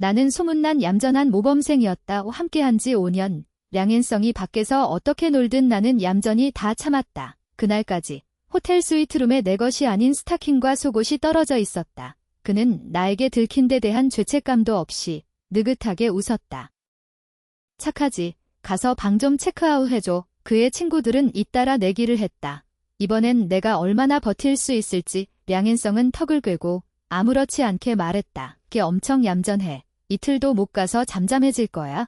나는 소문난 얌전한 모범생이었다. 함께한 지 5년. 량앤성이 밖에서 어떻게 놀든 나는 얌전히 다 참았다. 그날까지 호텔 스위트룸에 내 것이 아닌 스타킹과 속옷이 떨어져 있었다. 그는 나에게 들킨 데 대한 죄책감도 없이 느긋하게 웃었다. 착하지. 가서 방 좀 체크아웃 해줘. 그의 친구들은 잇따라 내기를 했다. 이번엔 내가 얼마나 버틸 수 있을지. 량앤성은 턱을 꿰고 아무렇지 않게 말했다. 걔 엄청 얌전해. 이틀도 못 가서 잠잠해질 거야.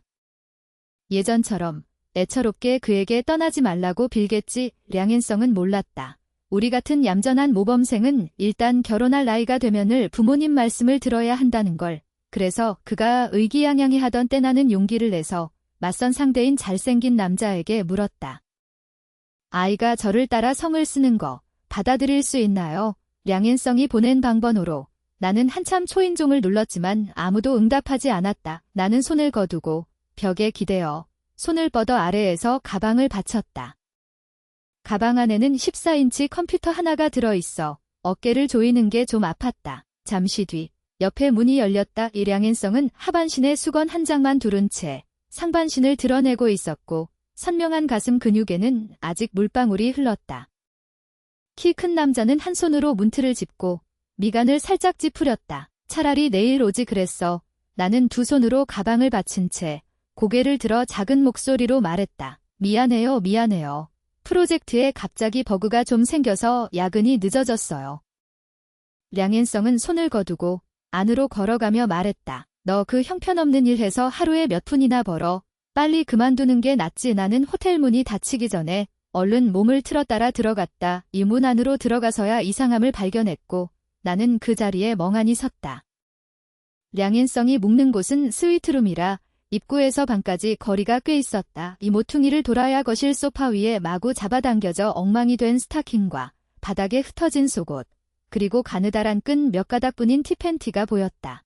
예전처럼 애처롭게 그에게 떠나지 말라고 빌겠지. 량앤성은 몰랐다. 우리 같은 얌전한 모범생은 일단 결혼할 나이가 되면을 부모님 말씀을 들어야 한다는 걸. 그래서 그가 의기양양해하던 때 나는 용기를 내서 맞선 상대인 잘생긴 남자에게 물었다. 아이가 저를 따라 성을 쓰는 거 받아들일 수 있나요? 량앤성이 보낸 방번호로. 나는 한참 초인종을 눌렀지만 아무도 응답하지 않았다. 나는 손을 거두고 벽에 기대어 손을 뻗어 아래에서 가방을 받쳤다. 가방 안에는 14인치 컴퓨터 하나가 들어있어 어깨를 조이는 게 좀 아팠다. 잠시 뒤 옆에 문이 열렸다. 이 량앤성은 하반신에 수건 한 장만 두른 채 상반신을 드러내고 있었고 선명한 가슴 근육에는 아직 물방울이 흘렀다. 키 큰 남자는 한 손으로 문틀을 짚고 미간을 살짝 찌푸렸다. 차라리 내일 오지 그랬어. 나는 두 손으로 가방을 받친 채 고개를 들어 작은 목소리로 말했다. 미안해요. 프로젝트에 갑자기 버그가 좀 생겨서 야근이 늦어졌어요. 량앤성은 손을 거두고 안으로 걸어가며 말했다. 너 그 형편없는 일 해서 하루에 몇 푼이나 벌어. 빨리 그만두는 게 낫지. 나는 호텔 문이 닫히기 전에 얼른 몸을 틀어 따라 들어갔다. 이 문 안으로 들어가서야 이상함을 발견했고 나는 그 자리에 멍하니 섰다. 량앤성이 묵는 곳은 스위트룸이라 입구에서 방까지 거리가 꽤 있었다. 이 모퉁이를 돌아야 거실 소파 위에 마구 잡아당겨져 엉망이 된 스타킹과 바닥에 흩어진 속옷, 그리고 가느다란 끈 몇 가닥뿐인 티팬티가 보였다.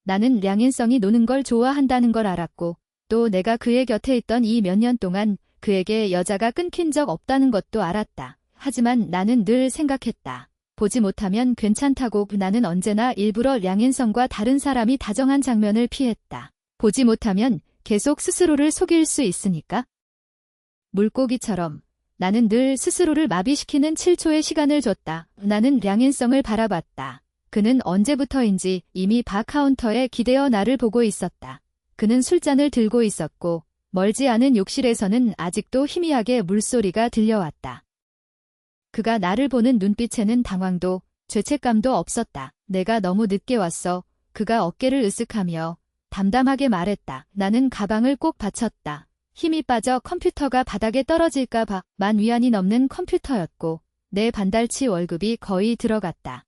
나는 량앤성이 노는 걸 좋아한다는 걸 알았고 또 내가 그의 곁에 있던 이 몇 년 동안 그에게 여자가 끊긴 적 없다는 것도 알았다. 하지만 나는 늘 생각했다. 보지 못하면 괜찮다고. 나는 언제나 일부러 량앤성과 다른 사람이 다정한 장면을 피했다. 보지 못하면 계속 스스로를 속일 수 있으니까. 물고기처럼 나는 늘 스스로를 마비시키는 7초의 시간을 줬다. 나는 량앤성을 바라봤다. 그는 언제부터인지 이미 바 카운터에 기대어 나를 보고 있었다. 그는 술잔을 들고 있었고 멀지 않은 욕실에서는 아직도 희미하게 물소리가 들려왔다. 그가 나를 보는 눈빛에는 당황도 죄책감도 없었다. 내가 너무 늦게 왔어. 그가 어깨를 으쓱하며 담담하게 말했다. 나는 가방을 꼭 받쳤다. 힘이 빠져 컴퓨터가 바닥에 떨어질까 봐. 만 위안이 넘는 컴퓨터였고 내 반달치 월급이 거의 들어갔다.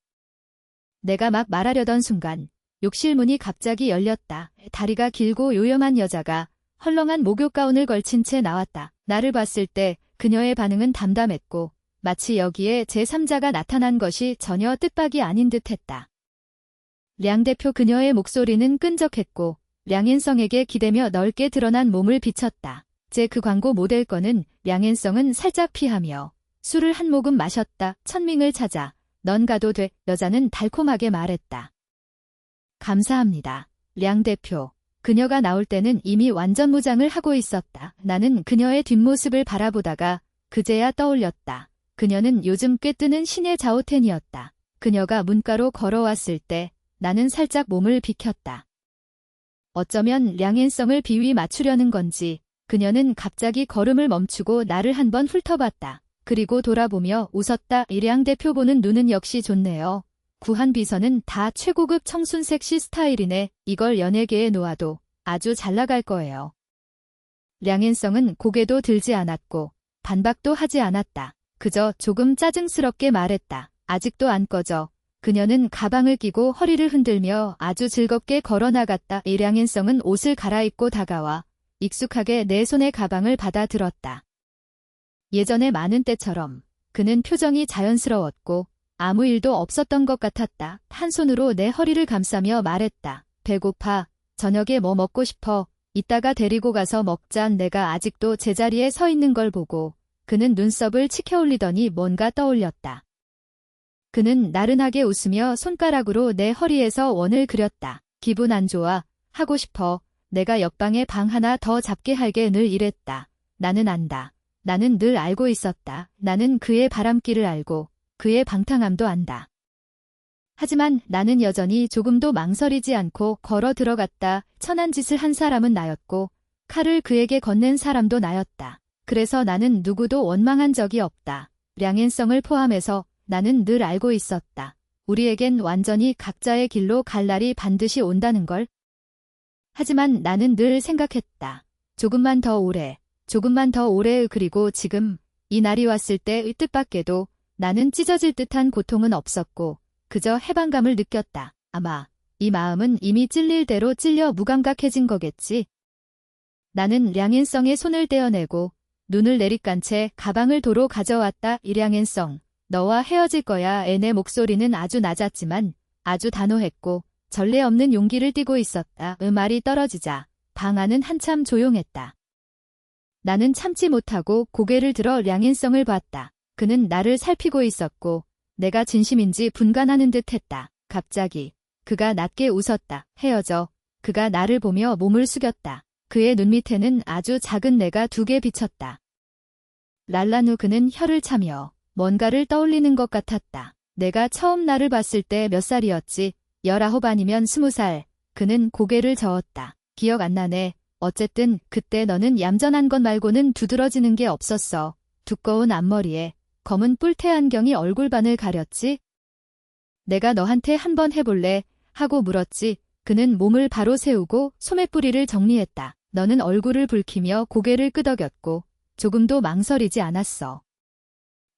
내가 막 말하려던 순간 욕실 문이 갑자기 열렸다. 다리가 길고 요염한 여자가 헐렁한 목욕 가운을 걸친 채 나왔다. 나를 봤을 때 그녀의 반응은 담담했고 마치 여기에 제3자가 나타난 것이 전혀 뜻밖이 아닌 듯했다. 량 대표. 그녀의 목소리는 끈적했고 량앤성에게 기대며 넓게 드러난 몸을 비쳤다. 제 그 광고 모델 거는. 량앤성은 살짝 피하며 술을 한 모금 마셨다. 천밍을 찾아. 넌 가도 돼. 여자는 달콤하게 말했다. 감사합니다. 량 대표. 그녀가 나올 때는 이미 완전 무장을 하고 있었다. 나는 그녀의 뒷모습을 바라보다가 그제야 떠올렸다. 그녀는 요즘 꽤 뜨는 신의 자오텐이었다. 그녀가 문가로 걸어왔을 때 나는 살짝 몸을 비켰다. 어쩌면 량앤성을 비위 맞추려는 건지 그녀는 갑자기 걸음을 멈추고 나를 한번 훑어봤다. 그리고 돌아보며 웃었다. 이 량 대표 보는 눈은 역시 좋네요. 구한 비서는 다 최고급 청순 섹시 스타일이네. 이걸 연예계에 놓아도 아주 잘 나갈 거예요. 량앤성은 고개도 들지 않았고 반박도 하지 않았다. 그저 조금 짜증스럽게 말했다. 아직도 안 꺼져. 그녀는 가방을 끼고 허리를 흔들며 아주 즐겁게 걸어나갔다. 이 량앤성은 옷을 갈아입고 다가와 익숙하게 내 손에 가방을 받아 들었다. 예전에 많은 때처럼 그는 표정이 자연스러웠고 아무 일도 없었던 것 같았다. 한 손으로 내 허리를 감싸며 말했다. 배고파. 저녁에 뭐 먹고 싶어. 이따가 데리고 가서 먹자. 내가 아직도 제자리에 서 있는 걸 보고 그는 눈썹을 치켜올리더니 뭔가 떠올렸다. 그는 나른하게 웃으며 손가락으로 내 허리에서 원을 그렸다. 기분 안 좋아. 하고 싶어. 내가 옆방에 방 하나 더 잡게 할게 늘 이랬다. 나는 안다. 나는 늘 알고 있었다. 나는 그의 바람길을 알고 그의 방탕함도 안다. 하지만 나는 여전히 조금도 망설이지 않고 걸어 들어갔다. 천한 짓을 한 사람은 나였고 칼을 그에게 건넨 사람도 나였다. 그래서 나는 누구도 원망한 적이 없다. 량앤성을 포함해서 나는 늘 알고 있었다. 우리에겐 완전히 각자의 길로 갈 날이 반드시 온다는 걸. 하지만 나는 늘 생각했다. 조금만 더 오래, 조금만 더 오래. 그리고 지금 이 날이 왔을 때의 뜻밖에도 나는 찢어질 듯한 고통은 없었고 그저 해방감을 느꼈다. 아마 이 마음은 이미 찔릴 대로 찔려 무감각해진 거겠지. 나는 량앤성의 손을 떼어내고 눈을 내리깐 채 가방을 도로 가져왔다. 이 량앤성, 너와 헤어질 거야. 내 목소리는 아주 낮았지만 아주 단호했고 전례 없는 용기를 띠고 있었다. 말이 떨어지자 방 안은 한참 조용했다. 나는 참지 못하고 고개를 들어 량앤성을 봤다. 그는 나를 살피고 있었고 내가 진심인지 분간하는 듯 했다. 갑자기 그가 낮게 웃었다. 헤어져. 그가 나를 보며 몸을 숙였다. 그의 눈 밑에는 아주 작은 내가 2개 비쳤다. 랄란 후 그는 혀를 차며 뭔가를 떠올리는 것 같았다. 내가 처음 나를 봤을 때 몇 살이었지? 19 아니면 20살. 그는 고개를 저었다. 기억 안 나네. 어쨌든 그때 너는 얌전한 것 말고는 두드러지는 게 없었어. 두꺼운 앞머리에 검은 뿔테 안경이 얼굴반을 가렸지? 내가 너한테 한번 해볼래? 하고 물었지. 그는 몸을 바로 세우고 소매뿌리를 정리했다. 너는 얼굴을 붉히며 고개를 끄덕였고 조금도 망설이지 않았어.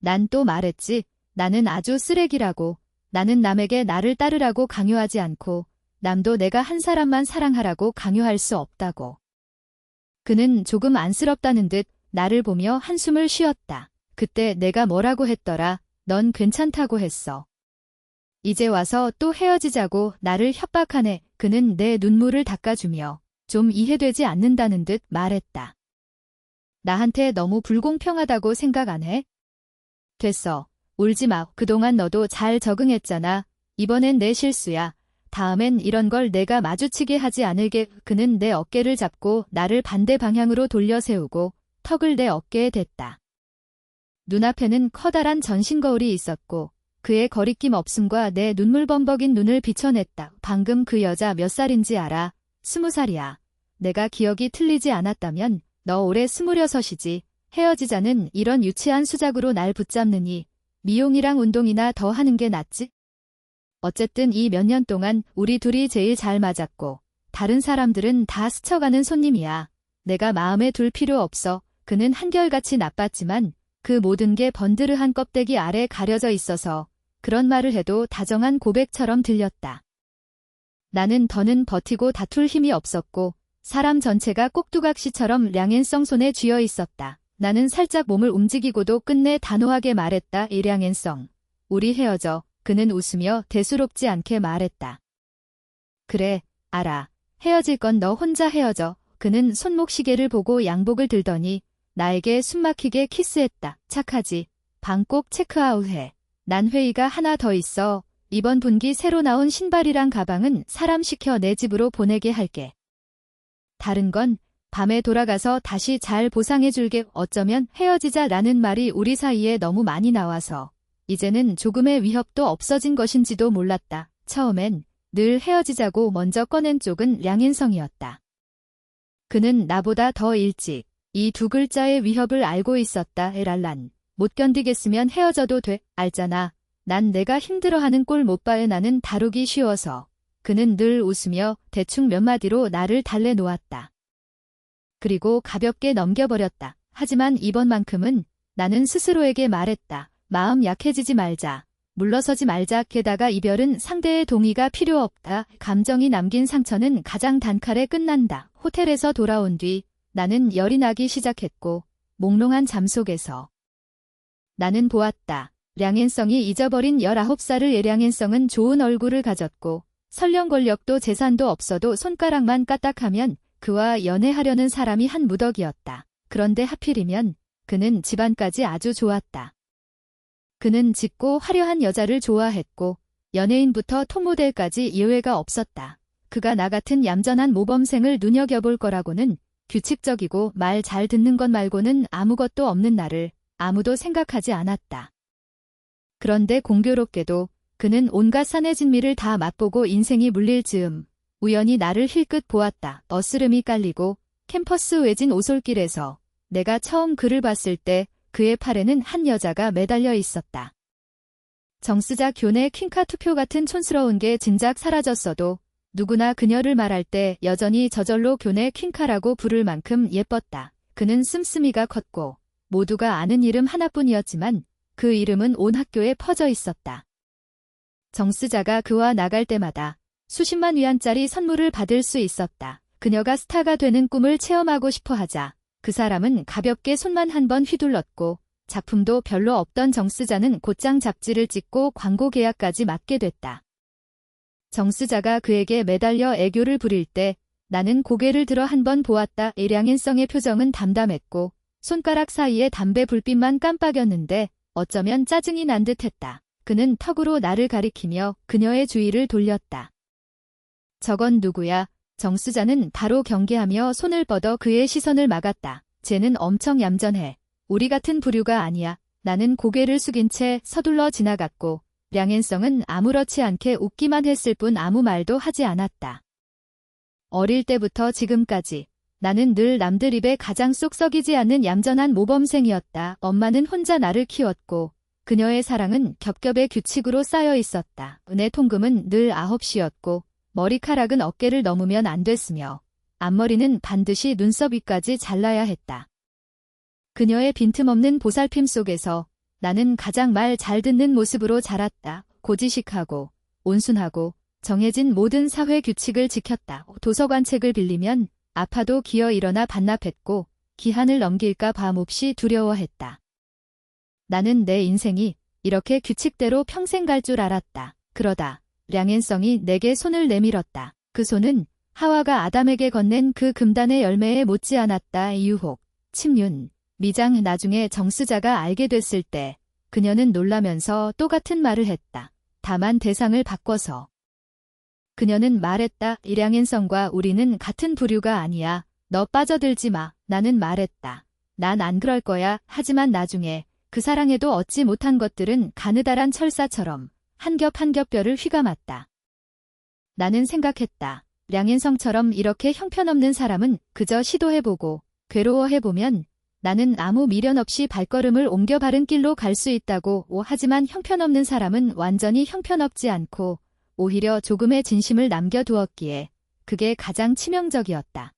난 또 말했지. 나는 아주 쓰레기라고. 나는 남에게 나를 따르라고 강요하지 않고 남도 내가 한 사람만 사랑하라고 강요할 수 없다고. 그는 조금 안쓰럽다는 듯 나를 보며 한숨을 쉬었다. 그때 내가 뭐라고 했더라. 넌 괜찮다고 했어. 이제 와서 또 헤어지자고 나를 협박하네. 그는 내 눈물을 닦아주며 좀 이해되지 않는다는 듯 말했다. 나한테 너무 불공평하다고 생각 안 해? 됐어. 울지 마. 그동안 너도 잘 적응했잖아. 이번엔 내 실수야. 다음엔 이런 걸 내가 마주치게 하지 않을게. 그는 내 어깨를 잡고 나를 반대 방향으로 돌려 세우고 턱을 내 어깨에 댔다. 눈앞에는 커다란 전신 거울이 있었고 그의 거리낌 없음과 내 눈물 범벅인 눈을 비춰냈다. 방금 그 여자 몇 살인지 알아? 20살이야. 내가 기억이 틀리지 않았다면 너 올해 26이지. 헤어지자는 이런 유치한 수작으로 날 붙잡느니 미용이랑 운동이나 더 하는 게 낫지? 어쨌든 이 몇 년 동안 우리 둘이 제일 잘 맞았고 다른 사람들은 다 스쳐가는 손님이야. 내가 마음에 둘 필요 없어. 그는 한결같이 나빴지만 그 모든 게 번드르한 껍데기 아래 가려져 있어서 그런 말을 해도 다정한 고백처럼 들렸다. 나는 더는 버티고 다툴 힘이 없었고 사람 전체가 꼭두각시처럼 량앤성 손에 쥐어 있었다. 나는 살짝 몸을 움직이고도 끝내 단호하게 말했다. 이 량앤성, 우리 헤어져. 그는 웃으며 대수롭지 않게 말했다. 그래, 알아. 헤어질 건 너 혼자 헤어져. 그는 손목시계를 보고 양복을 들더니 나에게 숨막히게 키스했다. 착하지. 방 꼭 체크아웃해. 난 회의가 하나 더 있어. 이번 분기 새로 나온 신발이랑 가방은 사람 시켜 내 집으로 보내게 할게. 다른 건 밤에 돌아가서 다시 잘 보상해줄게. 어쩌면 헤어지자라는 말이 우리 사이에 너무 많이 나와서 이제는 조금의 위협도 없어진 것인지도 몰랐다. 처음엔 늘 헤어지자고 먼저 꺼낸 쪽은 량앤성이었다. 그는 나보다 더 일찍 이 2글자의 위협을 알고 있었다. 랄란, 못 견디겠으면 헤어져도 돼. 알잖아. 난 내가 힘들어하는 꼴 못 봐에 나는 다루기 쉬워서. 그는 늘 웃으며 대충 몇 마디로 나를 달래놓았다. 그리고 가볍게 넘겨버렸다. 하지만 이번만큼은 나는 스스로에게 말했다. 마음 약해지지 말자. 물러서지 말자. 게다가 이별은 상대의 동의가 필요 없다. 감정이 남긴 상처는 가장 단칼에 끝난다. 호텔에서 돌아온 뒤 나는 열이 나기 시작했고 몽롱한 잠 속에서 나는 보았다. 량앤성이 잊어버린 19살을. 량앤성은 좋은 얼굴을 가졌고 설령 권력도 재산도 없어도 손가락만 까딱하면 그와 연애하려는 사람이 한 무더기였다. 그런데 하필이면 그는 집안까지 아주 좋았다. 그는 짙고 화려한 여자를 좋아했고 연예인부터 톱모델까지 예외가 없었다. 그가 나 같은 얌전한 모범생을 눈여겨볼 거라고는, 규칙적이고 말 잘 듣는 것 말고는 아무것도 없는 나를 아무도 생각하지 않았다. 그런데 공교롭게도 그는 온갖 산의 진미를 다 맛보고 인생이 물릴 즈음 우연히 나를 힐끗 보았다. 어스름이 깔리고 캠퍼스 외진 오솔길에서 내가 처음 그를 봤을 때 그의 팔에는 한 여자가 매달려 있었다. 정스자 교내 퀸카 투표 같은 촌스러운 게 진작 사라졌어도 누구나 그녀를 말할 때 여전히 저절로 교내 퀸카라고 부를 만큼 예뻤다. 그는 씀씀이가 컸고 모두가 아는 이름 하나뿐이었지만 그 이름은 온 학교에 퍼져 있었다. 정스자가 그와 나갈 때마다 수십만 위안짜리 선물을 받을 수 있었다. 그녀가 스타가 되는 꿈을 체험하고 싶어 하자 그 사람은 가볍게 손만 한 번 휘둘렀고 작품도 별로 없던 정스자는 곧장 잡지를 찍고 광고 계약까지 맡게 됐다. 정스자가 그에게 매달려 애교를 부릴 때 나는 고개를 들어 한 번 보았다. 량인성의 표정은 담담했고 손가락 사이에 담배 불빛만 깜빡였는데 어쩌면 짜증이 난 듯했다. 그는 턱으로 나를 가리키며 그녀의 주의를 돌렸다. 저건 누구야? 정스자는 바로 경계하며 손을 뻗어 그의 시선을 막았다. 쟤는 엄청 얌전해. 우리 같은 부류가 아니야. 나는 고개를 숙인 채 서둘러 지나갔고 량앤성은 아무렇지 않게 웃기만 했을 뿐 아무 말도 하지 않았다. 어릴 때부터 지금까지 나는 늘 남들 입에 가장 쏙 썩이지 않는 얌전한 모범생이었다. 엄마는 혼자 나를 키웠고 그녀의 사랑은 겹겹의 규칙으로 쌓여 있었다. 은의 통금은 늘 9시였고 머리카락은 어깨를 넘으면 안 됐으며 앞머리는 반드시 눈썹 위까지 잘라야 했다. 그녀의 빈틈없는 보살핌 속에서 나는 가장 말 잘 듣는 모습으로 자랐다. 고지식하고 온순하고 정해진 모든 사회 규칙을 지켰다. 도서관 책을 빌리면 아파도 기어 일어나 반납했고 기한을 넘길까 봐 몹시 두려워했다. 나는 내 인생이 이렇게 규칙대로 평생 갈 줄 알았다. 그러다 량앤성이 내게 손을 내밀었다. 그 손은 하와가 아담에게 건넨 그 금단의 열매에 못지않았다. 유혹, 침륜, 미장. 나중에 정스자가 알게 됐을 때 그녀는 놀라면서 똑같은 말을 했다. 다만 대상을 바꿔서. 그녀는 말했다. 량앤성과 우리는 같은 부류가 아니야. 너 빠져들지 마. 나는 말했다. 난 안 그럴 거야. 하지만 나중에 그 사랑에도 얻지 못한 것들은 가느다란 철사처럼 한 겹 한 겹 뼈를 휘감았다. 나는 생각했다. 량앤성처럼 이렇게 형편없는 사람은 그저 시도해보고 괴로워해보면 나는 아무 미련 없이 발걸음을 옮겨 바른 길로 갈 수 있다고. 하지만 형편없는 사람은 완전히 형편없지 않고 오히려 조금의 진심을 남겨두었기에 그게 가장 치명적이었다.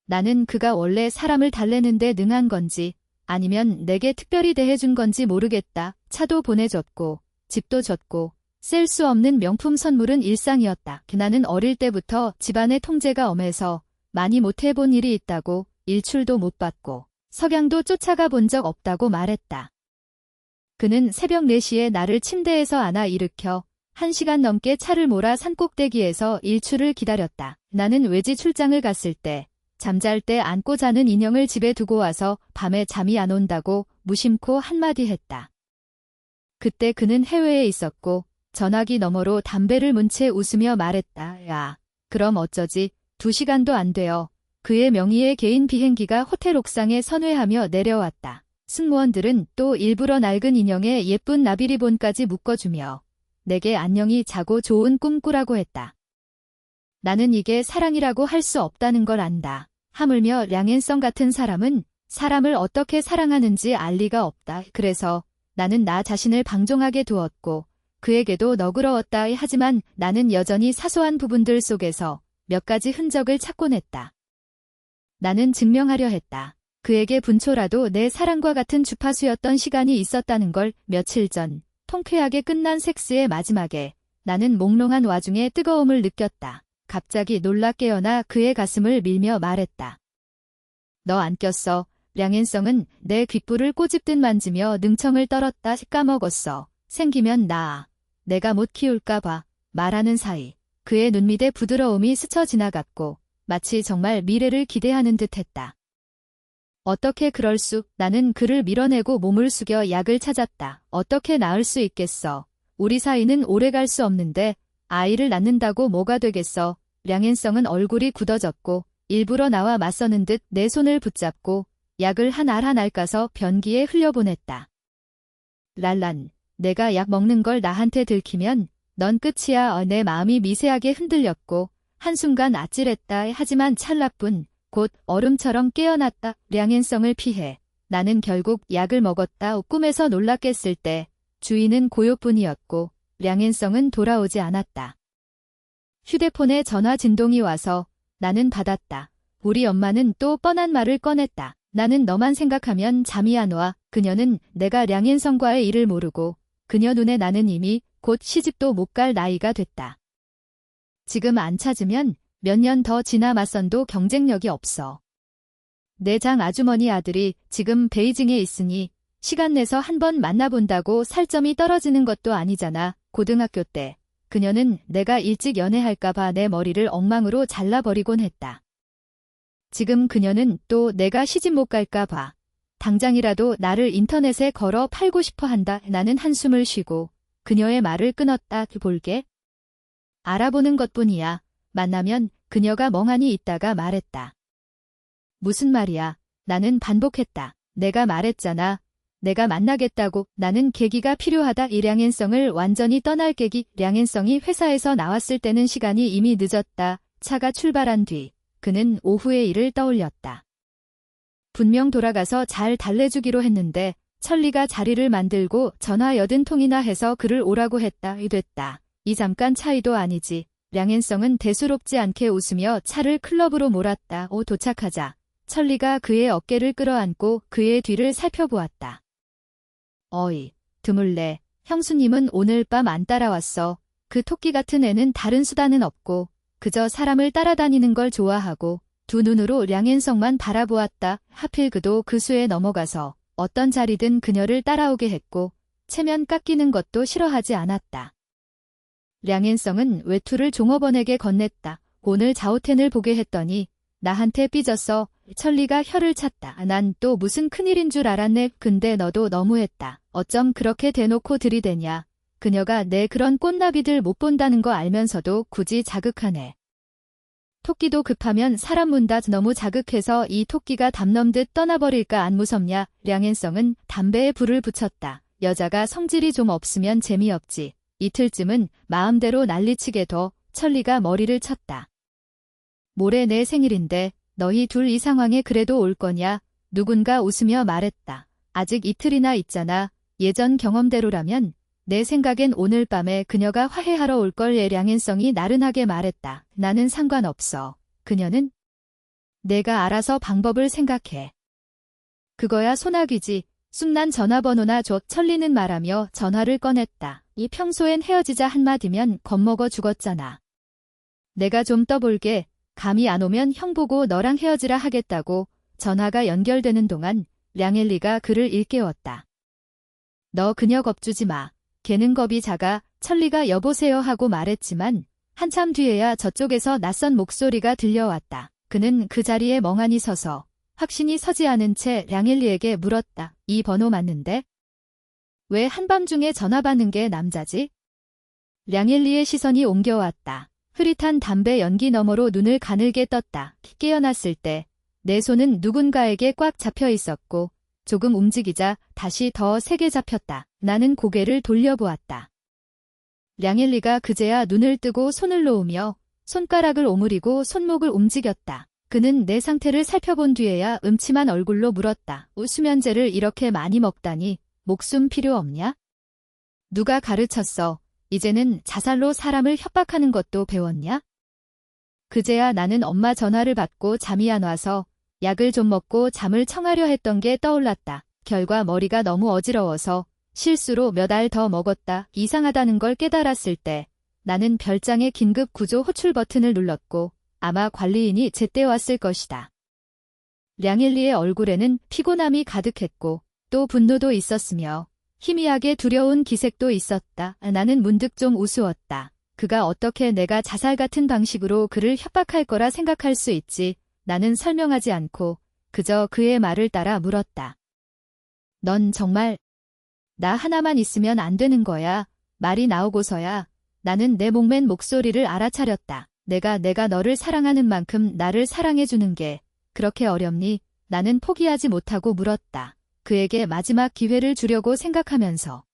나는 그가 원래 사람을 달래는데 능한 건지 아니면 내게 특별히 대해준 건지 모르겠다. 차도 보내줬고 집도 줬고 셀 수 없는 명품 선물은 일상이었다. 나는 어릴 때부터 집안의 통제가 엄해서 많이 못해본 일이 있다고 일출도 못 받고 석양도 쫓아가 본 적 없다고 말했다. 그는 새벽 4시에 나를 침대에서 안아 일으켜 1시간 넘게 차를 몰아 산꼭대기에서 일출을 기다렸다. 나는 외지 출장을 갔을 때 잠잘 때 안고 자는 인형을 집에 두고 와서 밤에 잠이 안 온다고 무심코 한마디 했다. 그때 그는 해외에 있었고 전화기 너머로 담배를 문 채 웃으며 말했다. 야, 그럼 어쩌지? 2시간도 안 되어 그의 명의의 개인 비행기가 호텔 옥상에 선회하며 내려왔다. 승무원들은 또 일부러 낡은 인형에 예쁜 나비리본까지 묶어주며 내게 안녕히 자고 좋은 꿈 꾸라고 했다. 나는 이게 사랑이라고 할 수 없다는 걸 안다. 하물며 량앤성 같은 사람은 사람을 어떻게 사랑하는지 알 리가 없다. 그래서 나는 나 자신을 방종하게 두었고 그에게도 너그러웠다. 하지만 나는 여전히 사소한 부분들 속에서 몇 가지 흔적을 찾곤 했다. 나는 증명하려 했다. 그에게 분초라도 내 사랑과 같은 주파수였던 시간이 있었다는 걸. 며칠 전 통쾌하게 끝난 섹스의 마지막에 나는 몽롱한 와중에 뜨거움을 느꼈다. 갑자기 놀라 깨어나 그의 가슴을 밀며 말했다. 너 안 꼈어. 량앤성은 내 귓불을 꼬집듯 만지며 능청을 떨었다. 까먹었어. 생기면 낳아. 내가 못 키울까 봐. 말하는 사이 그의 눈밑의 부드러움이 스쳐 지나갔고 마치 정말 미래를 기대하는 듯했다. 어떻게 그럴 수? 나는 그를 밀어내고 몸을 숙여 약을 찾았다. 어떻게 나을 수 있겠어. 우리 사이는 오래 갈 수 없는데 아이를 낳는다고 뭐가 되겠어. 량앤성은 얼굴이 굳어졌고 일부러 나와 맞서는 듯 내 손을 붙잡고 약을 한 알 한 알 까서 변기에 흘려보냈다. 랄란, 내가 약 먹는 걸 나한테 들키면 넌 끝이야. 내 마음이 미세하게 흔들렸고 한순간 아찔했다. 하지만 찰나뿐 곧 얼음처럼 깨어났다. 량앤성을 피해 나는 결국 약을 먹었다. 꿈에서 놀라 깼을 때 주인은 고요뿐이었고 량앤성은 돌아오지 않았다. 휴대폰에 전화 진동이 와서 나는 받았다. 우리 엄마는 또 뻔한 말을 꺼냈다. 나는 너만 생각하면 잠이 안 와. 그녀는 내가 량앤성과의 일을 모르고 그녀 눈에 나는 이미 곧 시집도 못 갈 나이가 됐다. 지금 안 찾으면 몇 년 더 지나 맞선도 경쟁력이 없어. 내 장 아주머니 아들이 지금 베이징에 있으니 시간 내서 한번 만나본다고 살점이 떨어지는 것도 아니잖아. 고등학교 때 그녀는 내가 일찍 연애할까봐 내 머리를 엉망으로 잘라버리곤 했다. 지금 그녀는 또 내가 시집 못 갈까봐 당장이라도 나를 인터넷에 걸어 팔고 싶어 한다. 나는 한숨을 쉬고 그녀의 말을 끊었다. 볼게. 알아보는 것뿐이야. 만나면 그녀가 멍하니 있다가 말했다. 무슨 말이야. 나는 반복했다. 내가 말했잖아. 내가 만나겠다고. 나는 계기가 필요하다. 이 량앤성을 완전히 떠날 계기. 량앤성이 회사에서 나왔을 때는 시간이 이미 늦었다. 차가 출발한 뒤 그는 오후의 일을 떠올렸다. 분명 돌아가서 잘 달래주기로 했는데 천리가 자리를 만들고 전화 80통이나 해서 그를 오라고 했다. 됐다. 이 잠깐 차이도 아니지. 량앤성은 대수롭지 않게 웃으며 차를 클럽으로 몰았다. 도착하자 천리가 그의 어깨를 끌어안고 그의 뒤를 살펴보았다. 어이, 드물래. 형수님은 오늘 밤 안 따라왔어. 그 토끼 같은 애는 다른 수단은 없고 그저 사람을 따라다니는 걸 좋아하고 두 눈으로 량앤성만 바라보았다. 하필 그도 그 수에 넘어가서 어떤 자리든 그녀를 따라오게 했고 체면 깎이는 것도 싫어하지 않았다. 량앤성은 외투를 종업원에게 건넸다. 오늘 자오텐을 보게 했더니 나한테 삐졌어. 천리가 혀를 찼다. 난 또 무슨 큰일인 줄 알았네. 근데 너도 너무했다. 어쩜 그렇게 대놓고 들이대냐. 그녀가 내 그런 꼰나비들 못 본다는 거 알면서도 굳이 자극하네. 토끼도 급하면 사람 문다. 너무 자극해서 이 토끼가 담 넘듯 떠나버릴까 안 무섭냐. 량앤성은 담배에 불을 붙였다. 여자가 성질이 좀 없으면 재미없지. 이틀쯤은 마음대로 난리치게 둬. 천리가 머리를 쳤다. 모레 내 생일인데 너희 둘 이 상황에 그래도 올 거냐? 누군가 웃으며 말했다. 아직 이틀이나 있잖아. 예전 경험대로라면 내 생각엔 오늘 밤에 그녀가 화해하러 올걸. 량앤성이 나른하게 말했다. 나는 상관없어. 그녀는? 내가 알아서 방법을 생각해. 그거야 소나귀지. 쑥난 전화번호나 줘. 천리는 말하며 전화를 꺼냈다. 이 평소엔 헤어지자 한마디면 겁먹어 죽었잖아. 내가 좀 떠볼게. 감이 안 오면 형 보고 너랑 헤어지라 하겠다고. 전화가 연결되는 동안 량엘리가 그를 일깨웠다. 너 그녀 겁주지 마. 걔는 겁이 작아. 천리가 여보세요 하고 말했지만 한참 뒤에야 저쪽에서 낯선 목소리가 들려왔다. 그는 그 자리에 멍하니 서서 확신이 서지 않은 채 량엘리에게 물었다. 이 번호 맞는데? 왜 한밤중에 전화 받는 게 남자지? 량엘리의 시선이 옮겨왔다. 흐릿한 담배 연기 너머로 눈을 가늘게 떴다. 깨어났을 때 내 손은 누군가에게 꽉 잡혀 있었고 조금 움직이자 다시 더 세게 잡혔다. 나는 고개를 돌려보았다. 량엘리가 그제야 눈을 뜨고 손을 놓으며 손가락을 오므리고 손목을 움직였다. 그는 내 상태를 살펴본 뒤에야 음침한 얼굴로 물었다. 수면제를 이렇게 많이 먹다니 목숨 필요 없냐? 누가 가르쳤어? 이제는 자살로 사람을 협박하는 것도 배웠냐? 그제야 나는 엄마 전화를 받고 잠이 안 와서 약을 좀 먹고 잠을 청하려 했던 게 떠올랐다. 결과 머리가 너무 어지러워서 실수로 몇 알 더 먹었다. 이상하다는 걸 깨달았을 때 나는 별장의 긴급 구조 호출 버튼을 눌렀고 아마 관리인이 제때 왔을 것이다. 량엘리의 얼굴에는 피곤함이 가득했고 또 분노도 있었으며 희미하게 두려운 기색도 있었다. 나는 문득 좀 우스웠다. 그가 어떻게 내가 자살 같은 방식으로 그를 협박할 거라 생각할 수 있지. 나는 설명하지 않고 그저 그의 말을 따라 물었다. 넌 정말 나 하나만 있으면 안 되는 거야. 말이 나오고서야 나는 내 목맨 목소리를 알아차렸다. 내가 너를 사랑하는 만큼 나를 사랑해주는 게 그렇게 어렵니? 나는 포기하지 못하고 물었다. 그에게 마지막 기회를 주려고 생각하면서.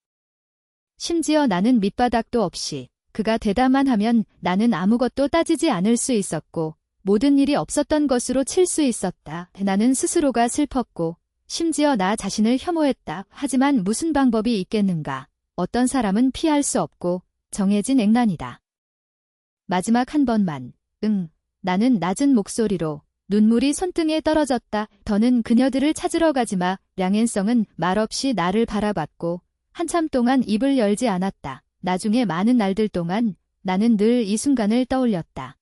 심지어 나는 밑바닥도 없이 그가 대답만 하면 나는 아무것도 따지지 않을 수 있었고 모든 일이 없었던 것으로 칠 수 있었다. 나는 스스로가 슬펐고 심지어 나 자신을 혐오했다. 하지만 무슨 방법이 있겠는가. 어떤 사람은 피할 수 없고 정해진 액란이다. 마지막 한 번만. 응. 나는 낮은 목소리로 눈물이 손등에 떨어졌다. 더는 그녀들을 찾으러 가지마. 량앤성은 말없이 나를 바라봤고 한참 동안 입을 열지 않았다. 나중에 많은 날들 동안 나는 늘 이 순간을 떠올렸다.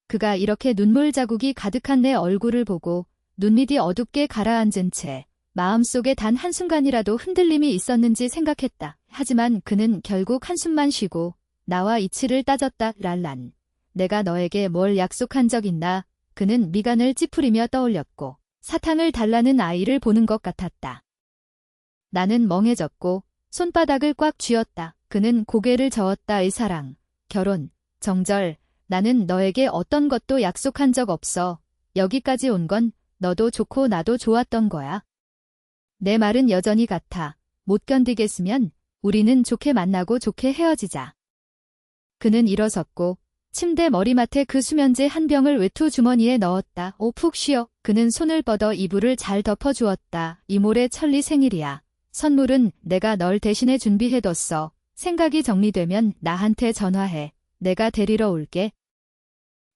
그가 이렇게 눈물 자국이 가득한 내 얼굴을 보고 눈밑이 어둡게 가라앉은 채 마음속에 단 한순간이라도 흔들림이 있었는지 생각했다. 하지만 그는 결국 한숨만 쉬고 나와 이치를 따졌다. 랄란. 내가 너에게 뭘 약속한 적 있나? 그는 미간을 찌푸리며 떠올렸고 사탕을 달라는 아이를 보는 것 같았다. 나는 멍해졌고 손바닥을 꽉 쥐었다. 그는 고개를 저었다. 의 사랑, 결혼, 정절. 나는 너에게 어떤 것도 약속한 적 없어. 여기까지 온 건 너도 좋고 나도 좋았던 거야. 내 말은 여전히 같아. 못 견디겠으면 우리는 좋게 만나고 좋게 헤어지자. 그는 일어섰고 침대 머리맡에 그 수면제 한 병을 외투 주머니에 넣었다. 오, 푹 쉬어. 그는 손을 뻗어 이불을 잘 덮어주었다. 이 모레 천리 생일이야. 선물은 내가 널 대신에 준비해뒀어. 생각이 정리되면 나한테 전화해. 내가 데리러 올게.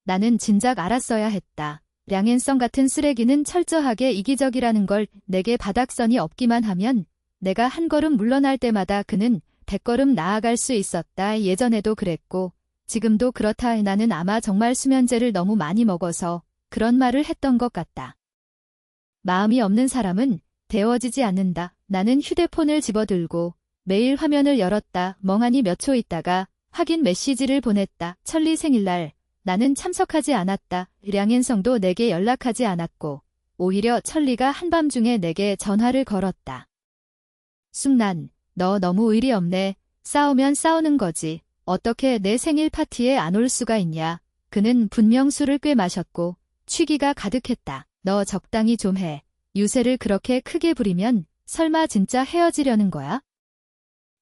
나는 진작 알았어야 했다. 량앤성 같은 쓰레기는 철저하게 이기적이라는 걸. 내게 바닥선이 없기만 하면 내가 한 걸음 물러날 때마다 그는 100걸음 나아갈 수 있었다. 예전에도 그랬고 지금도 그렇다. 나는 아마 정말 수면제를 너무 많이 먹어서 그런 말을 했던 것 같다. 마음이 없는 사람은 데워지지 않는다. 나는 휴대폰을 집어들고 메일 화면을 열었다. 멍하니 몇 초 있다가 확인 메시지를 보냈다. 천리 생일날 나는 참석하지 않았다. 량앤성도 내게 연락하지 않았고 오히려 천리가 한밤중에 내게 전화를 걸었다. 숨난, 너 너무 의리 없네. 싸우면 싸우는 거지. 어떻게 내 생일 파티에 안 올 수가 있냐. 그는 분명 술을 꽤 마셨고 취기가 가득했다. 너 적당히 좀 해. 유세를 그렇게 크게 부리면 설마 진짜 헤어지려는 거야?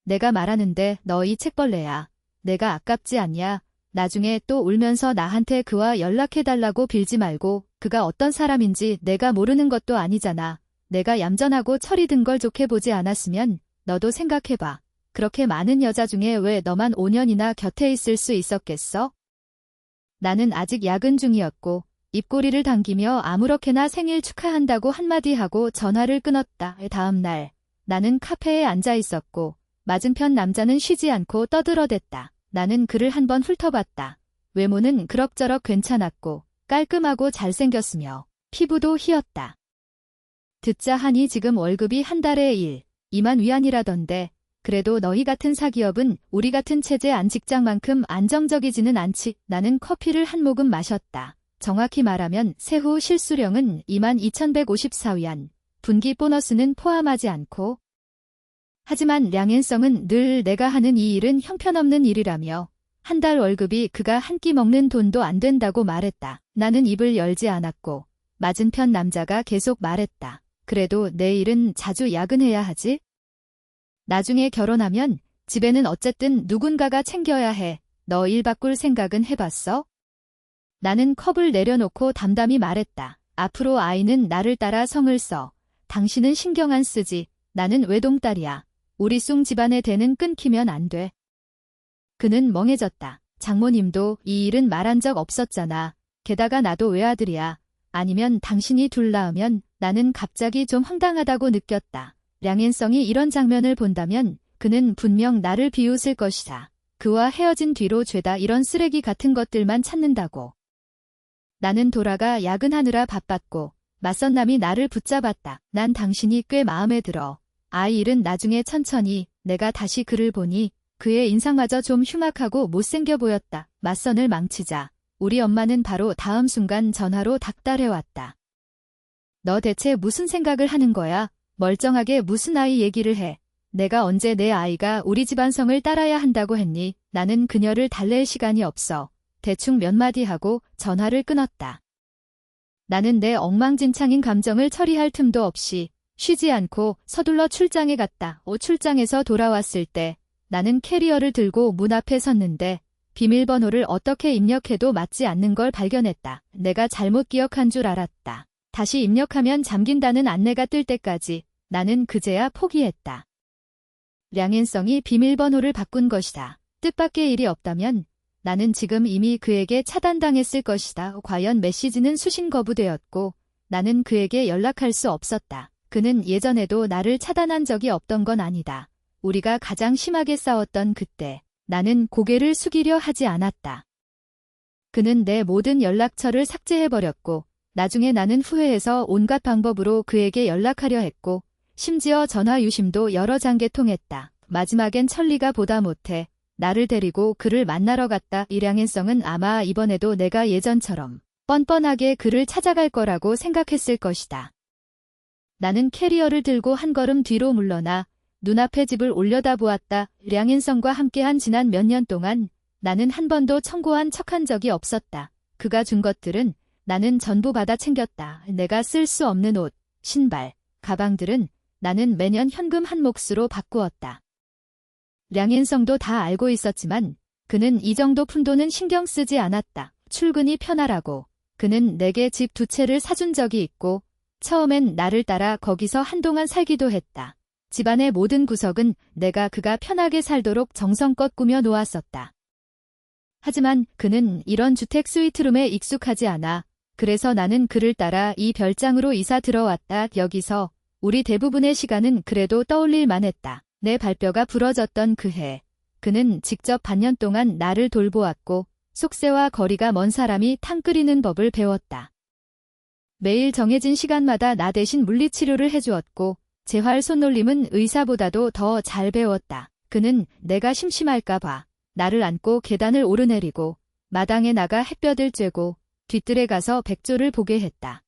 내가 말하는데 너 이 책벌레야. 내가 아깝지 않냐? 나중에 또 울면서 나한테 그와 연락해달라고 빌지 말고. 그가 어떤 사람인지 내가 모르는 것도 아니잖아. 내가 얌전하고 철이 든 걸 좋게 보지 않았으면 너도 생각해봐. 그렇게 많은 여자 중에 왜 너만 5년이나 곁에 있을 수 있었겠어? 나는 아직 야근 중이었고 입꼬리를 당기며 아무렇게나 생일 축하한다고 한마디 하고 전화를 끊었다. 다음 날 나는 카페에 앉아 있었고 맞은편 남자는 쉬지 않고 떠들어댔다. 나는 그를 한번 훑어봤다. 외모는 그럭저럭 괜찮았고 깔끔하고 잘생겼으며 피부도 희었다. 듣자 하니 지금 월급이 한 달에 2만 위안이라던데. 그래도 너희 같은 사기업은 우리 같은 체제 안 직장만큼 안정적이지는 않지. 나는 커피를 한 모금 마셨다. 정확히 말하면 세후 실수령은 22,154위안, 분기 보너스는 포함하지 않고. 하지만 량앤성은 늘 내가 하는 이 일은 형편없는 일이라며 한 달 월급이 그가 한 끼 먹는 돈도 안 된다고 말했다. 나는 입을 열지 않았고 맞은편 남자가 계속 말했다. 그래도 내 일은 자주 야근해야 하지? 나중에 결혼하면 집에는 어쨌든 누군가가 챙겨야 해. 너 일 바꿀 생각은 해봤어? 나는 컵을 내려놓고 담담히 말했다. 앞으로 아이는 나를 따라 성을 써. 당신은 신경 안 쓰지. 나는 외동딸이야. 우리 숭 집안의 대는 끊기면 안 돼. 그는 멍해졌다. 장모님도 이 일은 말한 적 없었잖아. 게다가 나도 외아들이야. 아니면 당신이 둘 낳으면. 나는 갑자기 좀 황당하다고 느꼈다. 량앤성이 이런 장면을 본다면 그는 분명 나를 비웃을 것이다. 그와 헤어진 뒤로 죄다 이런 쓰레기 같은 것들만 찾는다고. 나는 돌아가 야근하느라 바빴고 맞선 남이 나를 붙잡았다. 난 당신이 꽤 마음에 들어. 아이 일은 나중에 천천히. 내가 다시 그를 보니 그의 인상마저 좀 흉악하고 못생겨 보였다. 맞선을 망치자 우리 엄마는 바로 다음 순간 전화로 닥달해왔다. 너 대체 무슨 생각을 하는 거야? 멀쩡하게 무슨 아이 얘기를 해. 내가 언제 내 아이가 우리 집안 성을 따라야 한다고 했니? 나는 그녀를 달랠 시간이 없어. 대충 몇 마디 하고 전화를 끊었다. 나는 내 엉망진창인 감정을 처리할 틈도 없이 쉬지 않고 서둘러 출장에 갔다. 출장에서 돌아왔을 때 나는 캐리어를 들고 문 앞에 섰는데 비밀번호를 어떻게 입력해도 맞지 않는 걸 발견했다. 내가 잘못 기억한 줄 알았다. 다시 입력하면 잠긴다는 안내가 뜰 때까지 나는 그제야 포기했다. 량앤성이 비밀번호를 바꾼 것이다. 뜻밖의 일이 없다면 나는 지금 이미 그에게 차단당했을 것이다. 과연 메시지는 수신 거부되었고 나는 그에게 연락할 수 없었다. 그는 예전에도 나를 차단한 적이 없던 건 아니다. 우리가 가장 심하게 싸웠던 그때 나는 고개를 숙이려 하지 않았다. 그는 내 모든 연락처를 삭제해버렸고 나중에 나는 후회해서 온갖 방법으로 그에게 연락하려 했고 심지어 전화 유심도 여러 장개 통했다. 마지막엔 천리가 보다 못해 나를 데리고 그를 만나러 갔다. 이 량앤성은 아마 이번에도 내가 예전처럼 뻔뻔하게 그를 찾아갈 거라고 생각했을 것이다. 나는 캐리어를 들고 한 걸음 뒤로 물러나 눈앞에 집을 올려다보았다. 량앤성과 함께한 지난 몇 년 동안 나는 한 번도 청고한 척한 적이 없었다. 그가 준 것들은 나는 전부 받아 챙겼다. 내가 쓸 수 없는 옷, 신발, 가방들은 나는 매년 현금 한 몫으로 바꾸었다. 량앤성도 다 알고 있었지만 그는 이 정도 푼돈은 신경 쓰지 않았다. 출근이 편하라고 그는 내게 집 2채를 사준 적이 있고 처음엔 나를 따라 거기서 한동안 살기도 했다. 집안의 모든 구석은 내가 그가 편하게 살도록 정성껏 꾸며 놓았었다. 하지만 그는 이런 주택 스위트룸에 익숙하지 않아. 그래서 나는 그를 따라 이 별장으로 이사 들어왔다. 여기서 우리 대부분의 시간은 그래도 떠올릴 만했다. 내 발뼈가 부러졌던 그 해. 그는 직접 반년 동안 나를 돌보았고 속세와 거리가 먼 사람이 탕 끓이는 법을 배웠다. 매일 정해진 시간마다 나 대신 물리치료를 해주었고 재활 손놀림은 의사보다도 더 잘 배웠다. 그는 내가 심심할까 봐 나를 안고 계단을 오르내리고 마당에 나가 햇볕을 쬐고 뒤뜰에 가서 백조를 보게 했다.